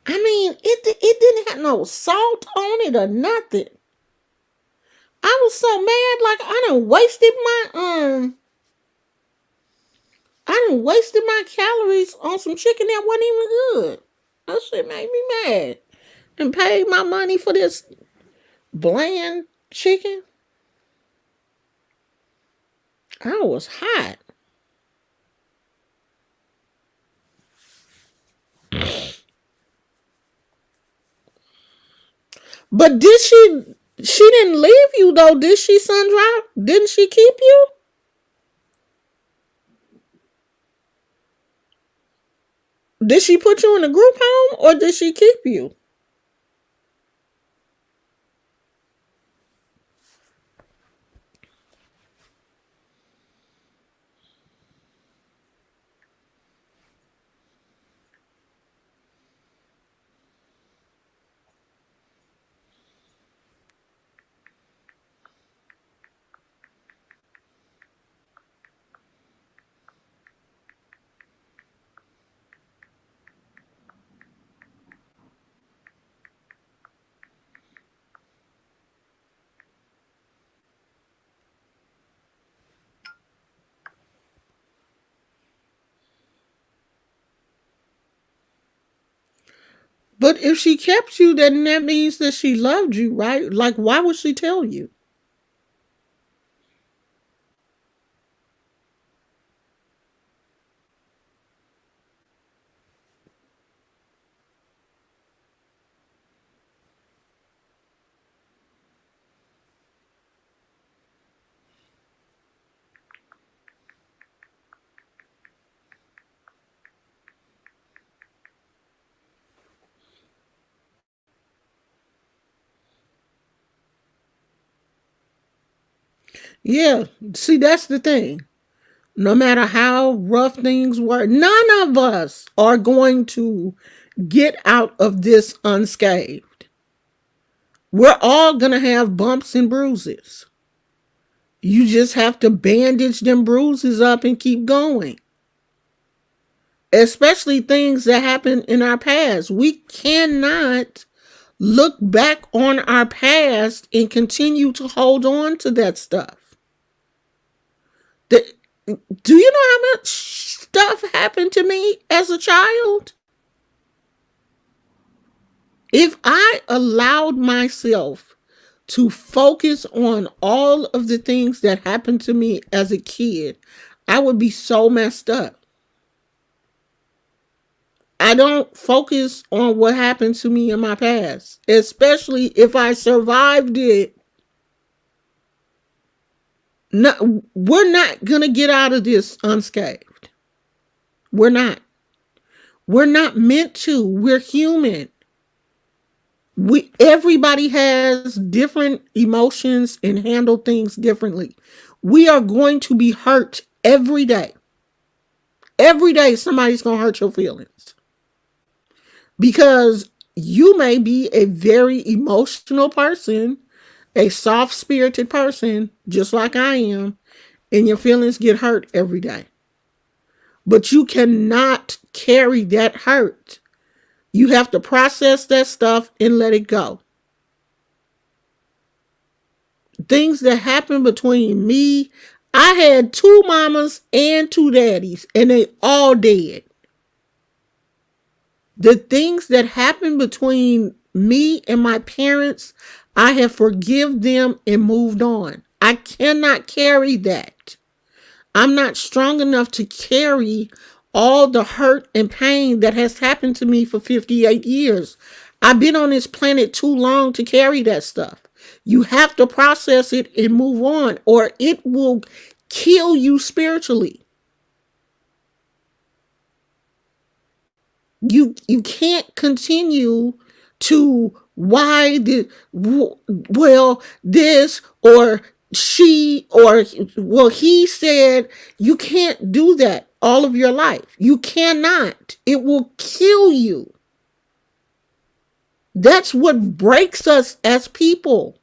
I mean, it didn't have no salt on it or nothing. I was so mad, like I done wasted my calories on some chicken that wasn't even good. That shit made me mad. And paid my money for this bland chicken. I was hot. But she didn't leave you though, did she, Sandra? Didn't she keep you? Did she put you in a group home or did she keep you? But if she kept you, then that means that she loved you, right? Like, why would she tell you? Yeah, see, that's the thing. No matter how rough things were, none of us are going to get out of this unscathed. We're all going to have bumps and bruises. You just have to bandage them bruises up and keep going. Especially things that happened in our past. We cannot look back on our past and continue to hold on to that stuff. Do you know how much stuff happened to me as a child? If I allowed myself to focus on all of the things that happened to me as a kid, I would be so messed up. I don't focus on what happened to me in my past, especially if I survived it. No, we're not going to get out of this unscathed. We're not. We're not meant to. We're human. Everybody has different emotions and handle things differently. We are going to be hurt every day. Every day somebody's going to hurt your feelings. Because you may be a very emotional person, a soft-spirited person, just like I am, and your feelings get hurt every day. But you cannot carry that hurt. You have to process that stuff and let it go. Things that happened between me, I had 2 mamas and 2 daddies, and they all dead. The things that happened between me and my parents, I have forgiven them and moved on. I cannot carry that. I'm not strong enough to carry all the hurt and pain that has happened to me for 58 years. I've been on this planet too long to carry that stuff. You have to process it and move on, or it will kill you spiritually. You can't continue to why did well this or she or well he said. You can't do that all of your life. You cannot. It will kill you. That's what breaks us as people.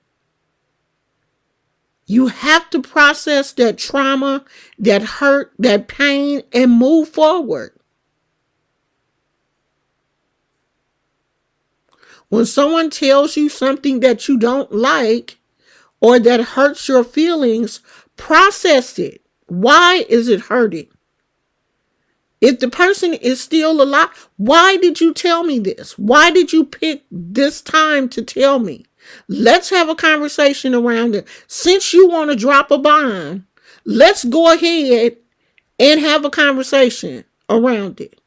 You have to process that trauma, that hurt, that pain, and move forward. When someone tells you something that you don't like or that hurts your feelings, process it. Why is it hurting? If the person is still alive, why did you tell me this? Why did you pick this time to tell me? Let's have a conversation around it. Since you want to drop a bomb, let's go ahead and have a conversation around it.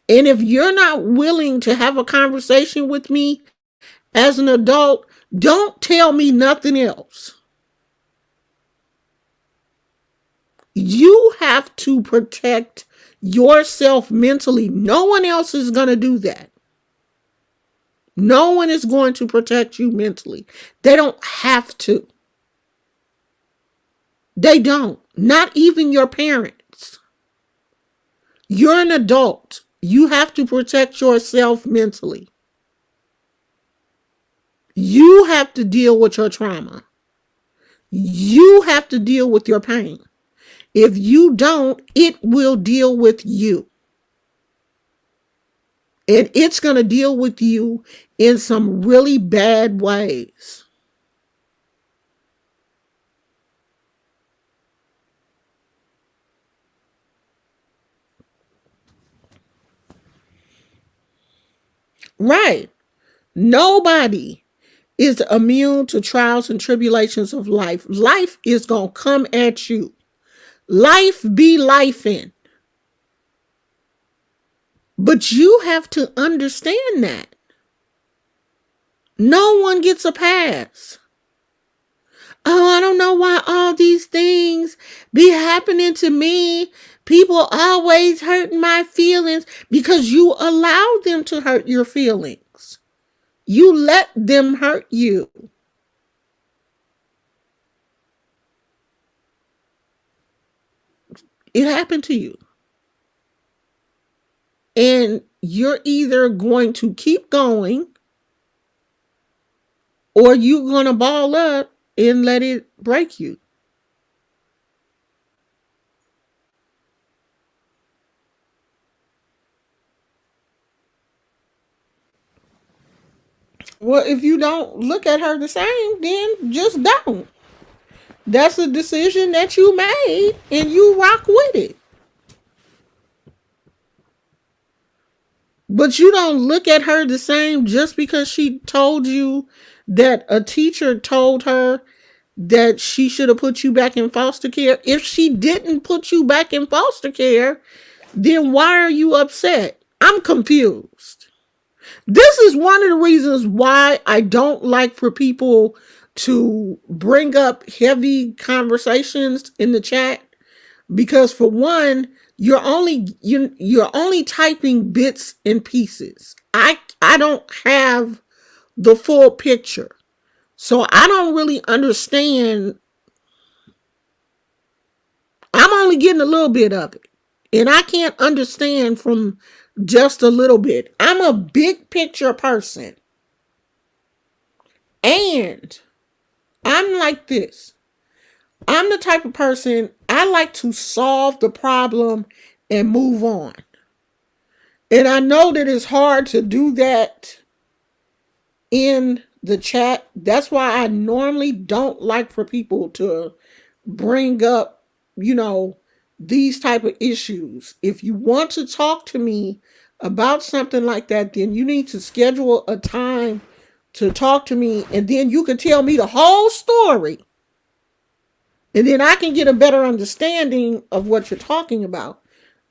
And if you're not willing to have a conversation with me as an adult, don't tell me nothing else. You have to protect yourself mentally. No one else is going to do that. No one is going to protect you mentally. They don't have to. They don't. Not even your parents. You're an adult. You have to protect yourself mentally. You have to deal with your trauma. You have to deal with your pain. If you don't, it will deal with you. And it's going to deal with you in some really bad ways. Right. Nobody is immune to trials and tribulations of life. Life is going to come at you. Life be lifing. But you have to understand that. No one gets a pass. Oh, I don't know why all these things be happening to me. People always hurting my feelings, because you allow them to hurt your feelings. You let them hurt you. It happened to you. And you're either going to keep going, or you're going to ball up and let it break you. Well, if you don't look at her the same, then just don't. That's a decision that you made and you rock with it. But you don't look at her the same just because she told you that a teacher told her that she should have put you back in foster care. If she didn't put you back in foster care, then why are you upset? I'm confused. This is one of the reasons why I don't like for people to bring up heavy conversations in the chat, because for one, you're only typing bits and pieces. I don't have the full picture. So I don't really understand. I'm only getting a little bit of it. And I can't understand from just a little bit. I'm a big picture person. And I'm like this. I'm the type of person, I like to solve the problem and move on. And I know that it's hard to do that in the chat. That's why I normally don't like for people to bring up, you know, these type of issues. If you want to talk to me about something like that, then you need to schedule a time to talk to me, and then you can tell me the whole story. And then I can get a better understanding of what you're talking about.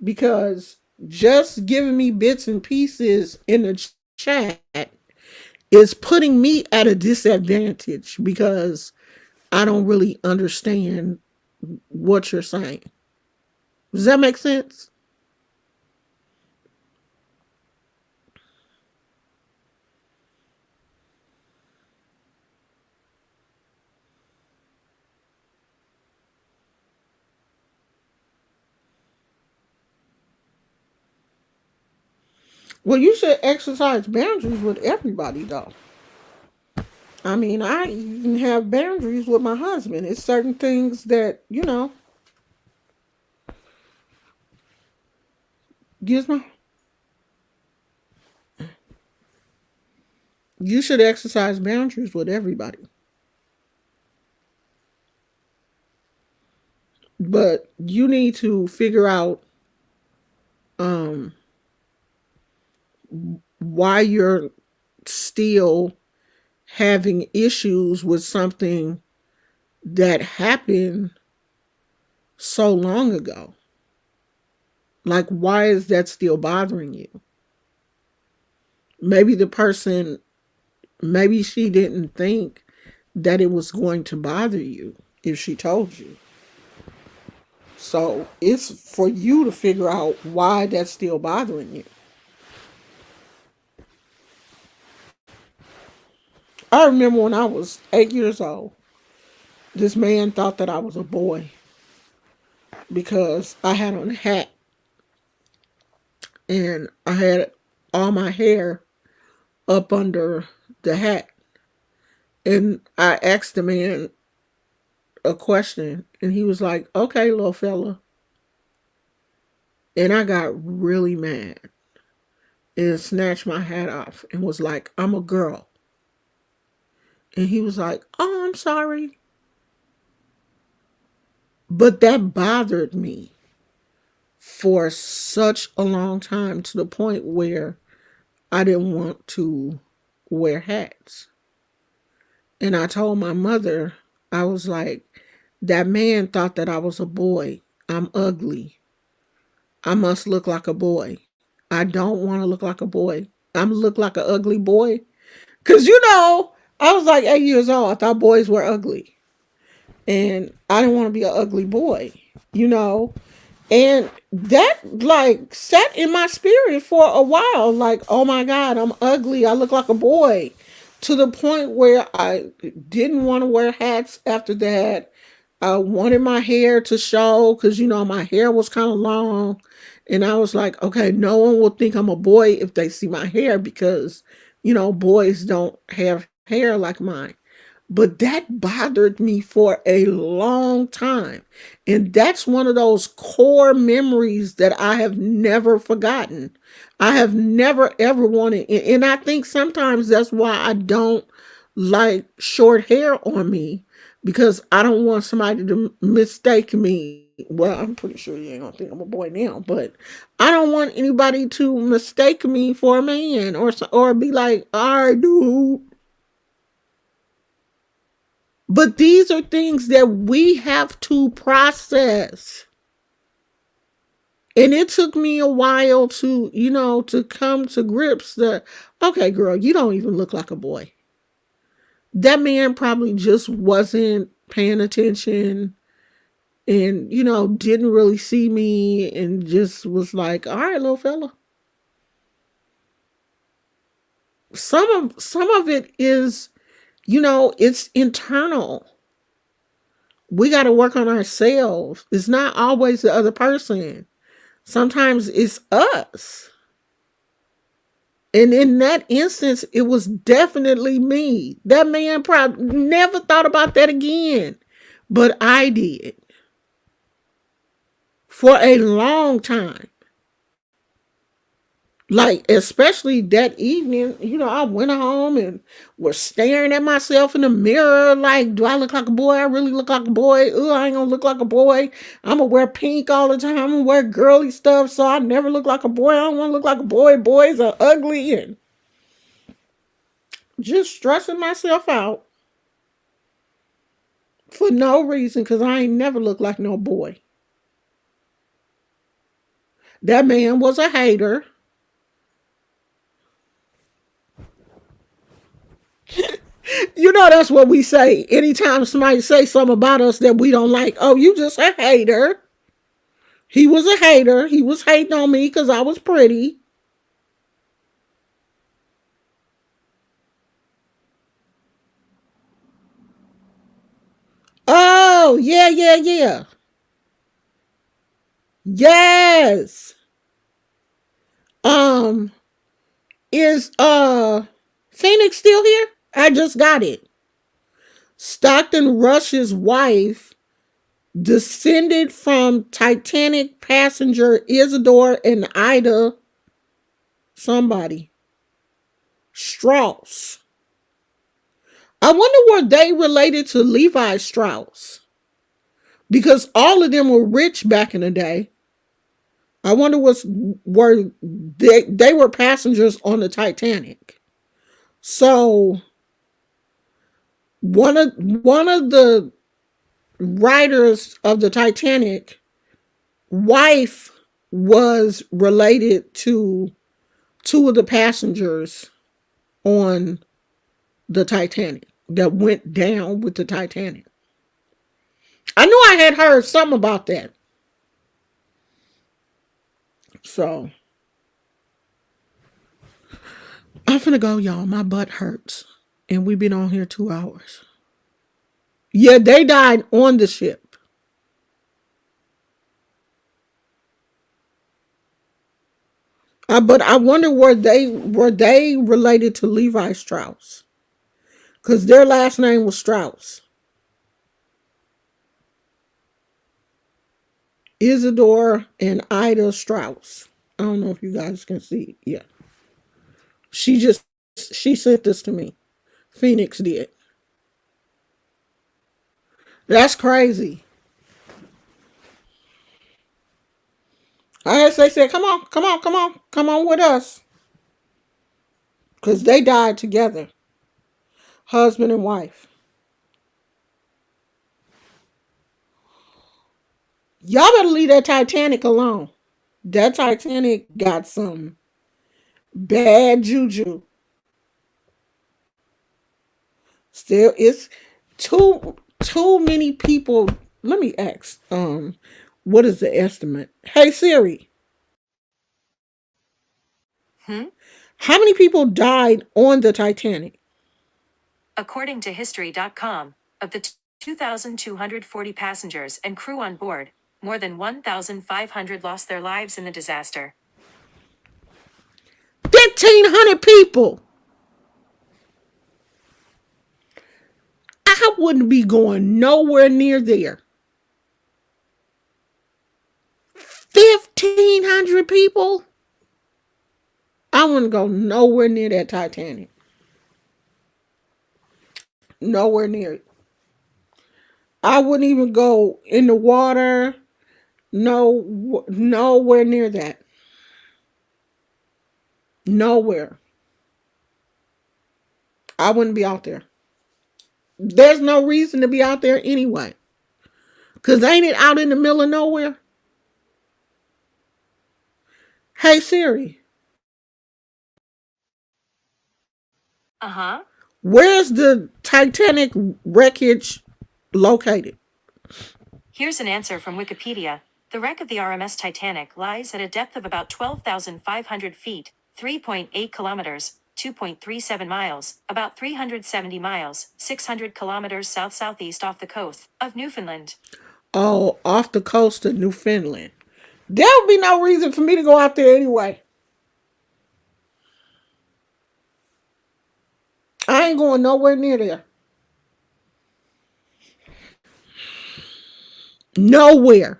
Because just giving me bits and pieces in the chat is putting me at a disadvantage, because I don't really understand what you're saying. Does that make sense? Well, you should exercise boundaries with everybody, though. I mean, I even have boundaries with my husband. It's certain things that, gives my. You should exercise boundaries with everybody. But you need to figure out um, why you're still having issues with something that happened so long ago. Like, why is that still bothering you? Maybe the person, maybe she didn't think that it was going to bother you if she told you. So it's for you to figure out why that's still bothering you. I remember when I was 8 years old, this man thought that I was a boy because I had on a hat and I had all my hair up under the hat. And I asked the man a question, and he was like, "Okay, little fella." And I got really mad and snatched my hat off and was like, "I'm a girl." And he was like, "Oh, I'm sorry." But that bothered me for such a long time, to the point where I didn't want to wear hats. And I told my mother, I was like, "That man thought that I was a boy. I'm ugly. I must look like a boy. I don't want to look like a boy. I'm look like an ugly boy." Cause I was like 8 years old. I thought boys were ugly. And I didn't want to be an ugly boy, you know. And that like sat in my spirit for a while. Like, oh my God, I'm ugly. I look like a boy. To the point where I didn't want to wear hats after that. I wanted my hair to show because, my hair was kind of long. And I was like, okay, no one will think I'm a boy if they see my hair, because, boys don't have hair like mine. But that bothered me for a long time. And that's one of those core memories that I have never forgotten. I have never ever wanted, and I think sometimes that's why I don't like short hair on me, because I don't want somebody to mistake me. Well, I'm pretty sure you ain't gonna think I'm a boy now, but I don't want anybody to mistake me for a man or be like, "All right, dude." But these are things that we have to process. And it took me a while to, to come to grips that, okay, girl, you don't even look like a boy. That man probably just wasn't paying attention and, didn't really see me and just was like, all right, little fella. Some of it is, it's internal. We got to work on ourselves. It's not always the other person. Sometimes it's us. And in that instance, it was definitely me. That man probably never thought about that again. But I did for a long time. Like, especially that evening, I went home and was staring at myself in the mirror. Like, do I look like a boy? I really look like a boy. Ugh, I ain't gonna look like a boy. I'm gonna wear pink all the time. I'm gonna wear girly stuff so I never look like a boy. I don't wanna look like a boy. Boys are ugly, and just stressing myself out for no reason because I ain't never looked like no boy. That man was a hater. That's what we say. Anytime somebody say something about us that we don't like, oh, you just a hater. He was a hater. He was hating on me because I was pretty. Oh, yeah, yeah, yeah. Yes. Um, is Phoenix still here? I just got it. Stockton Rush's wife descended from Titanic passenger Isidore and Ida somebody Strauss. I wonder were they related to Levi Strauss because all of them were rich back in the day. I wonder were they were passengers on the Titanic. So one of the writers of the Titanic wife was related to two of the passengers on the Titanic that went down with the Titanic. I knew I had heard something about that. So I'm finna go, y'all. My butt hurts. And we've been on here 2 hours. Yeah, they died on the ship. But I wonder were they related to Levi Strauss? Because their last name was Strauss. Isidore and Ida Strauss. I don't know if you guys can see. Yeah. She sent this to me. Phoenix did. That's crazy. I guess they said, come on, come on, come on, come on with us. Because they died together. Husband and wife. Y'all better leave that Titanic alone. That Titanic got some bad juju. Still, it's too many people. Let me ask. What is the estimate? Hey Siri, Hmm? how many people died on the Titanic? According to History.com, of the 2,240 passengers and crew on board, more than 1,500 lost their lives in the disaster. 1,500 people. I wouldn't be going nowhere near there. 1,500 people. I wouldn't go nowhere near that Titanic. Nowhere near it. I wouldn't even go in the water. No, nowhere near that. Nowhere. I wouldn't be out there. There's no reason to be out there anyway. Cause ain't it out in the middle of nowhere? Hey Siri, Uh huh. where's the Titanic wreckage located? Here's an answer from Wikipedia. The wreck of the RMS Titanic lies at a depth of about 12,500 feet, 3.8 kilometers, 2.37 miles, about 370 miles, 600 kilometers south-southeast off the coast of Newfoundland. Oh, off the coast of Newfoundland. There would be no reason for me to go out there anyway. I ain't going nowhere near there. Nowhere.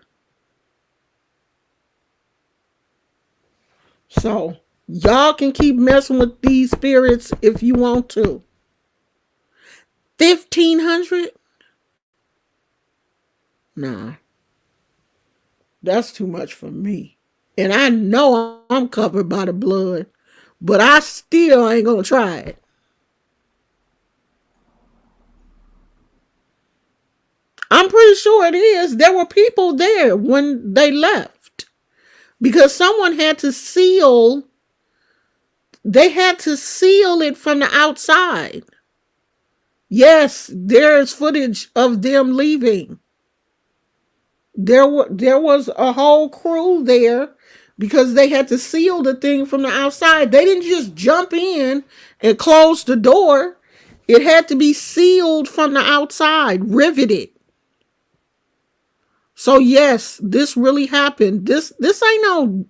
So y'all can keep messing with these spirits if you want to. 1,500? Nah, that's too much for me. And I know I'm covered by the blood, but I still ain't gonna try it. I'm pretty sure it is. There were people there when they left because someone had to seal. They had to seal it from the outside. Yes, there is footage of them leaving. There was a whole crew there because they had to seal the thing from the outside. They didn't just jump in and close the door. It had to be sealed from the outside, riveted. So yes, this really happened. This ain't no,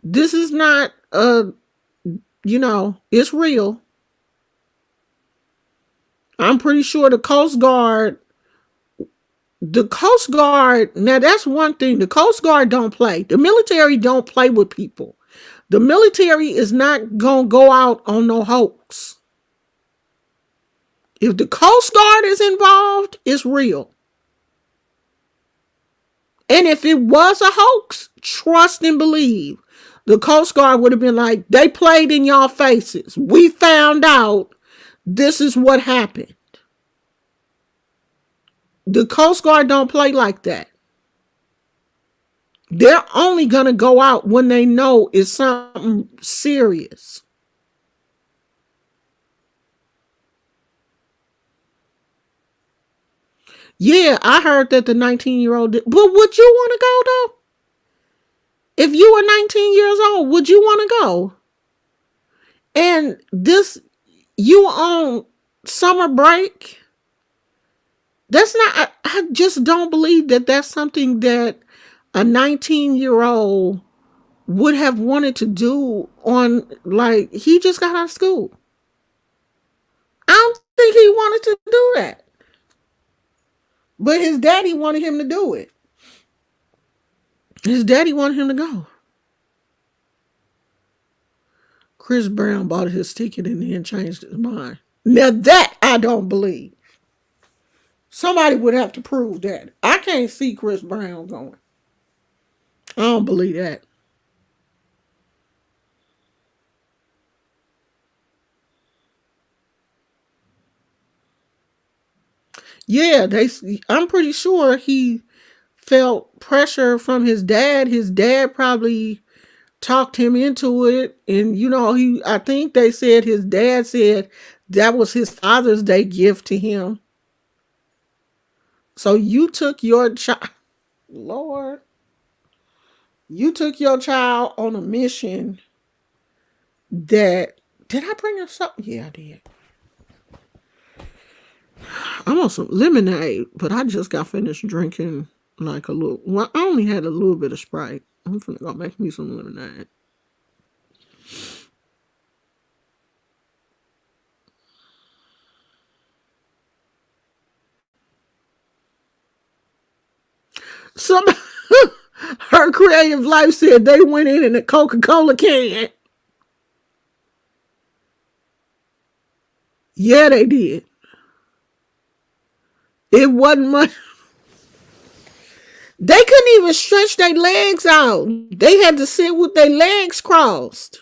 this is not it's real. I'm pretty sure the Coast Guard, now that's one thing. The Coast Guard don't play. The military don't play with people. The military is not going to go out on no hoax. If the Coast Guard is involved, it's real. And if it was a hoax, trust and believe, the Coast Guard would have been like, they played in y'all faces. We found out this is what happened. The Coast Guard don't play like that. They're only going to go out when they know it's something serious. Yeah, I heard that the 19-year-old did. But would you want to go though? If you were 19 years old, would you want to go? And this, you on summer break? That's not, I just don't believe that that's something that a 19-year-old would have wanted to do on, like, he just got out of school. I don't think he wanted to do that. But his daddy wanted him to do it. His daddy wanted him to go. Chris Brown bought his ticket and then changed his mind. Now that I don't believe. Somebody would have to prove that. I can't see Chris Brown going. I don't believe that. Yeah, I'm pretty sure he felt pressure from his dad. His dad probably talked him into it, and I think they said his dad said that was his Father's Day gift to him. So you took your child, Lord, you took your child on a mission that, did I bring us up? Yeah, I did. I'm on some lemonade, but I just got finished drinking like a little. Well, I only had a little bit of Sprite. I'm finna go make me some lemonade. Some her creative life said they went in a Coca-Cola can. Yeah, they did. It wasn't much. They couldn't even stretch their legs out. They had to sit with their legs crossed.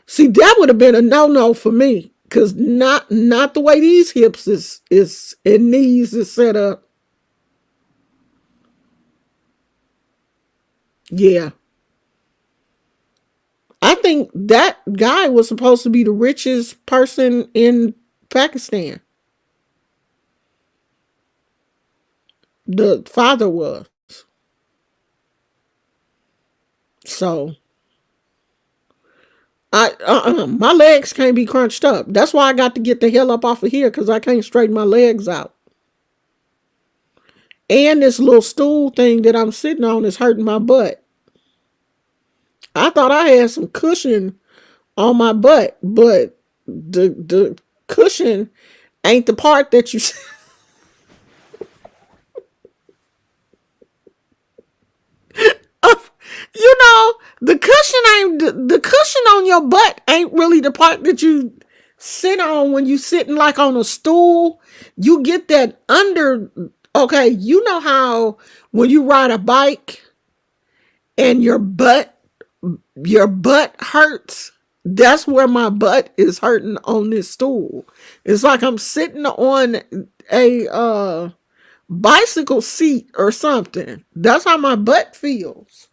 See, that would have been a no-no for me. Cause not the way these hips is and knees is set up. Yeah. I think that guy was supposed to be the richest person in Pakistan. The father was. So my legs can't be crunched up. That's why I got to get the hell up off of here because I can't straighten my legs out. And this little stool thing that I'm sitting on is hurting my butt. I thought I had some cushion on my butt, but the cushion ain't the part that you you know, the cushion on your butt ain't really the part that you sit on when you sitting like on a stool. You get that under. Okay, you know how when you ride a bike and your butt hurts. That's where my butt is hurting on this stool. It's like I'm sitting on a bicycle seat or something. That's how my butt feels.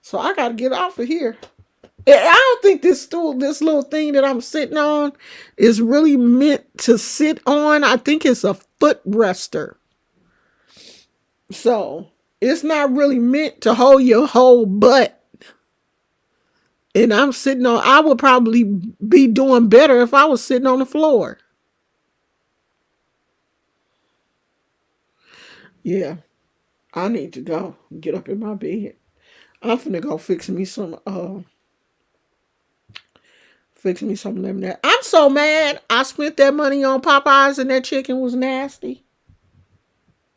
So I gotta get off of here. I don't think this stool, this little thing that I'm sitting on, is really meant to sit on. I think it's a foot rester. So it's not really meant to hold your whole butt. And I'm sitting on, I would probably be doing better if I was sitting on the floor. Yeah, I need to go get up in my bed. I'm finna go fix me some lemonade. I'm so mad. I spent that money on Popeyes and that chicken was nasty.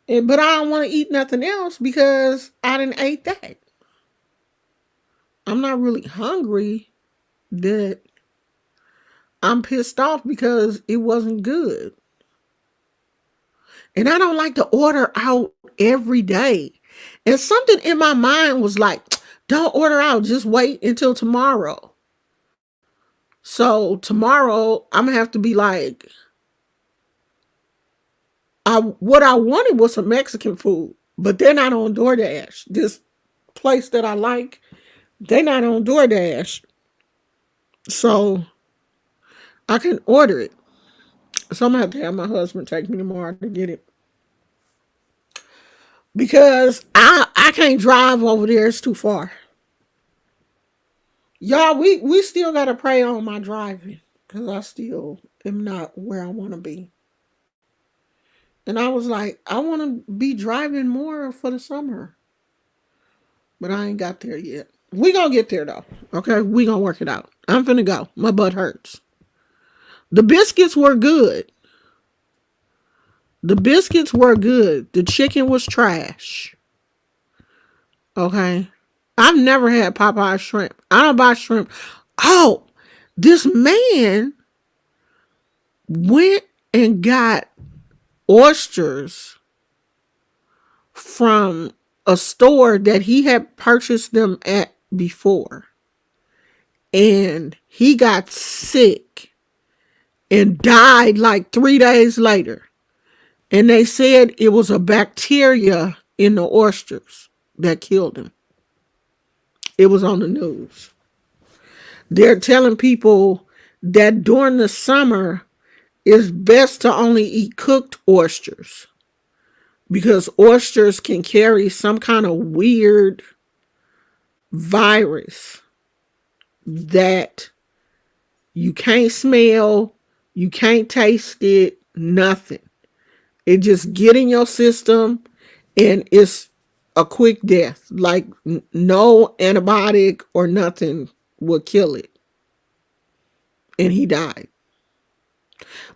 But I don't want to eat nothing else because I didn't eat that. I'm not really hungry, but I'm pissed off because it wasn't good. And I don't like to order out every day. And something in my mind was like, don't order out, just wait until tomorrow. So tomorrow I'm gonna have to be like, what I wanted was some Mexican food, but they're not on DoorDash. This place that I like, they're not on DoorDash. So I can order it. So I'm gonna have to have my husband take me tomorrow to get it. Because I can't drive over there, it's too far. Y'all, we still gotta pray on my driving. Cause I still am not where I wanna be. And I was like, I wanna be driving more for the summer. But I ain't got there yet. We gonna get there though. Okay, we gonna work it out. I'm finna go. My butt hurts. The biscuits were good. The biscuits were good. The chicken was trash. Okay. I've never had Popeye shrimp. I don't buy shrimp. Oh, this man went and got oysters from a store that he had purchased them at before. And he got sick and died like 3 days later. And they said it was a bacteria in the oysters that killed him. It was on the news. They're telling people that during the summer it's best to only eat cooked oysters because oysters can carry some kind of weird virus that you can't smell, you can't taste it, nothing. It just get in your system and it's a quick death. Like no antibiotic or nothing will kill it. And he died.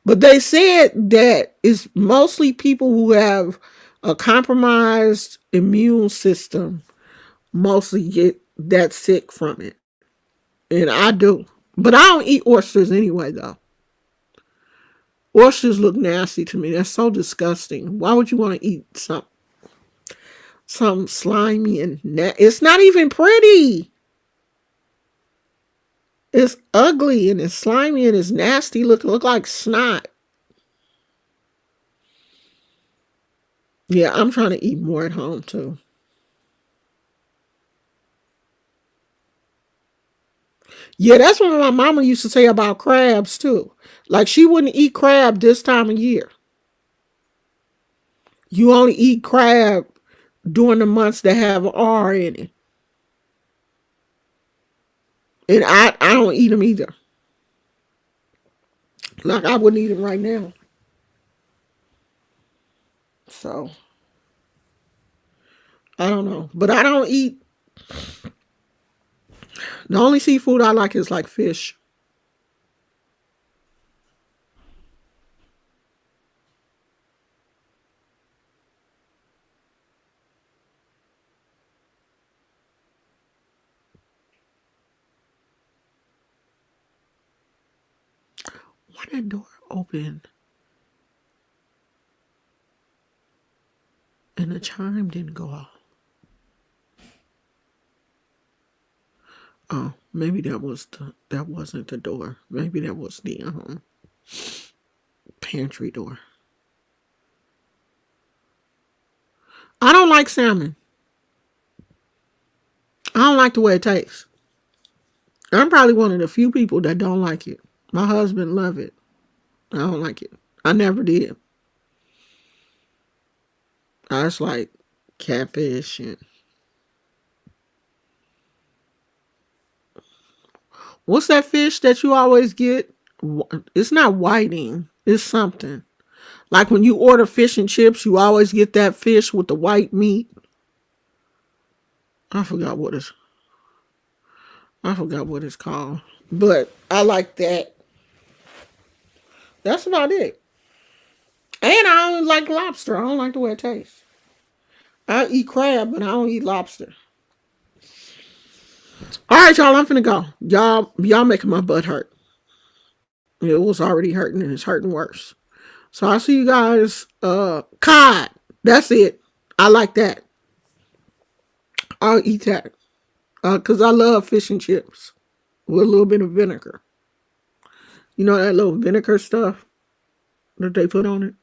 But they said that it's mostly people who have a compromised immune system mostly get that sick from it. And I do. But I don't eat oysters anyway, though. Oysters look nasty to me. That's so disgusting. Why would you want to eat some slimy and it's not even pretty. It's ugly and it's slimy and it's nasty. Look like snot. Yeah, I'm trying to eat more at home too. Yeah, that's what my mama used to say about crabs too. Like she wouldn't eat crab this time of year. You only eat crab during the months that have R in it. And I don't eat them either. Like I wouldn't eat them right now. So I don't know. But I don't eat, the only seafood I like is like fish. Why that door open and the chime didn't go off? Oh, maybe that wasn't the door. Maybe that was the pantry door. I don't like salmon. I don't like the way it tastes. I'm probably one of the few people that don't like it. My husband love it. I don't like it. I never did. I just like catfish and what's that fish that you always get? It's not whiting. It's something. Like when you order fish and chips, you always get that fish with the white meat. I forgot what it's I forgot what it's called. But I like that. That's about it. And I don't like lobster. I don't like the way it tastes. I eat crab, but I don't eat lobster. All right, y'all. I'm finna go. Y'all making my butt hurt. It was already hurting, and it's hurting worse. So I'll see you guys. Cod. That's it. I like that. I'll eat that. Cause I love fish and chips with a little bit of vinegar. You know that little vinegar stuff that they put on it.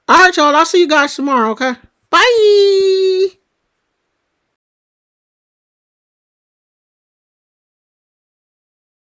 All right, y'all. I'll see you guys tomorrow. Okay. Bye.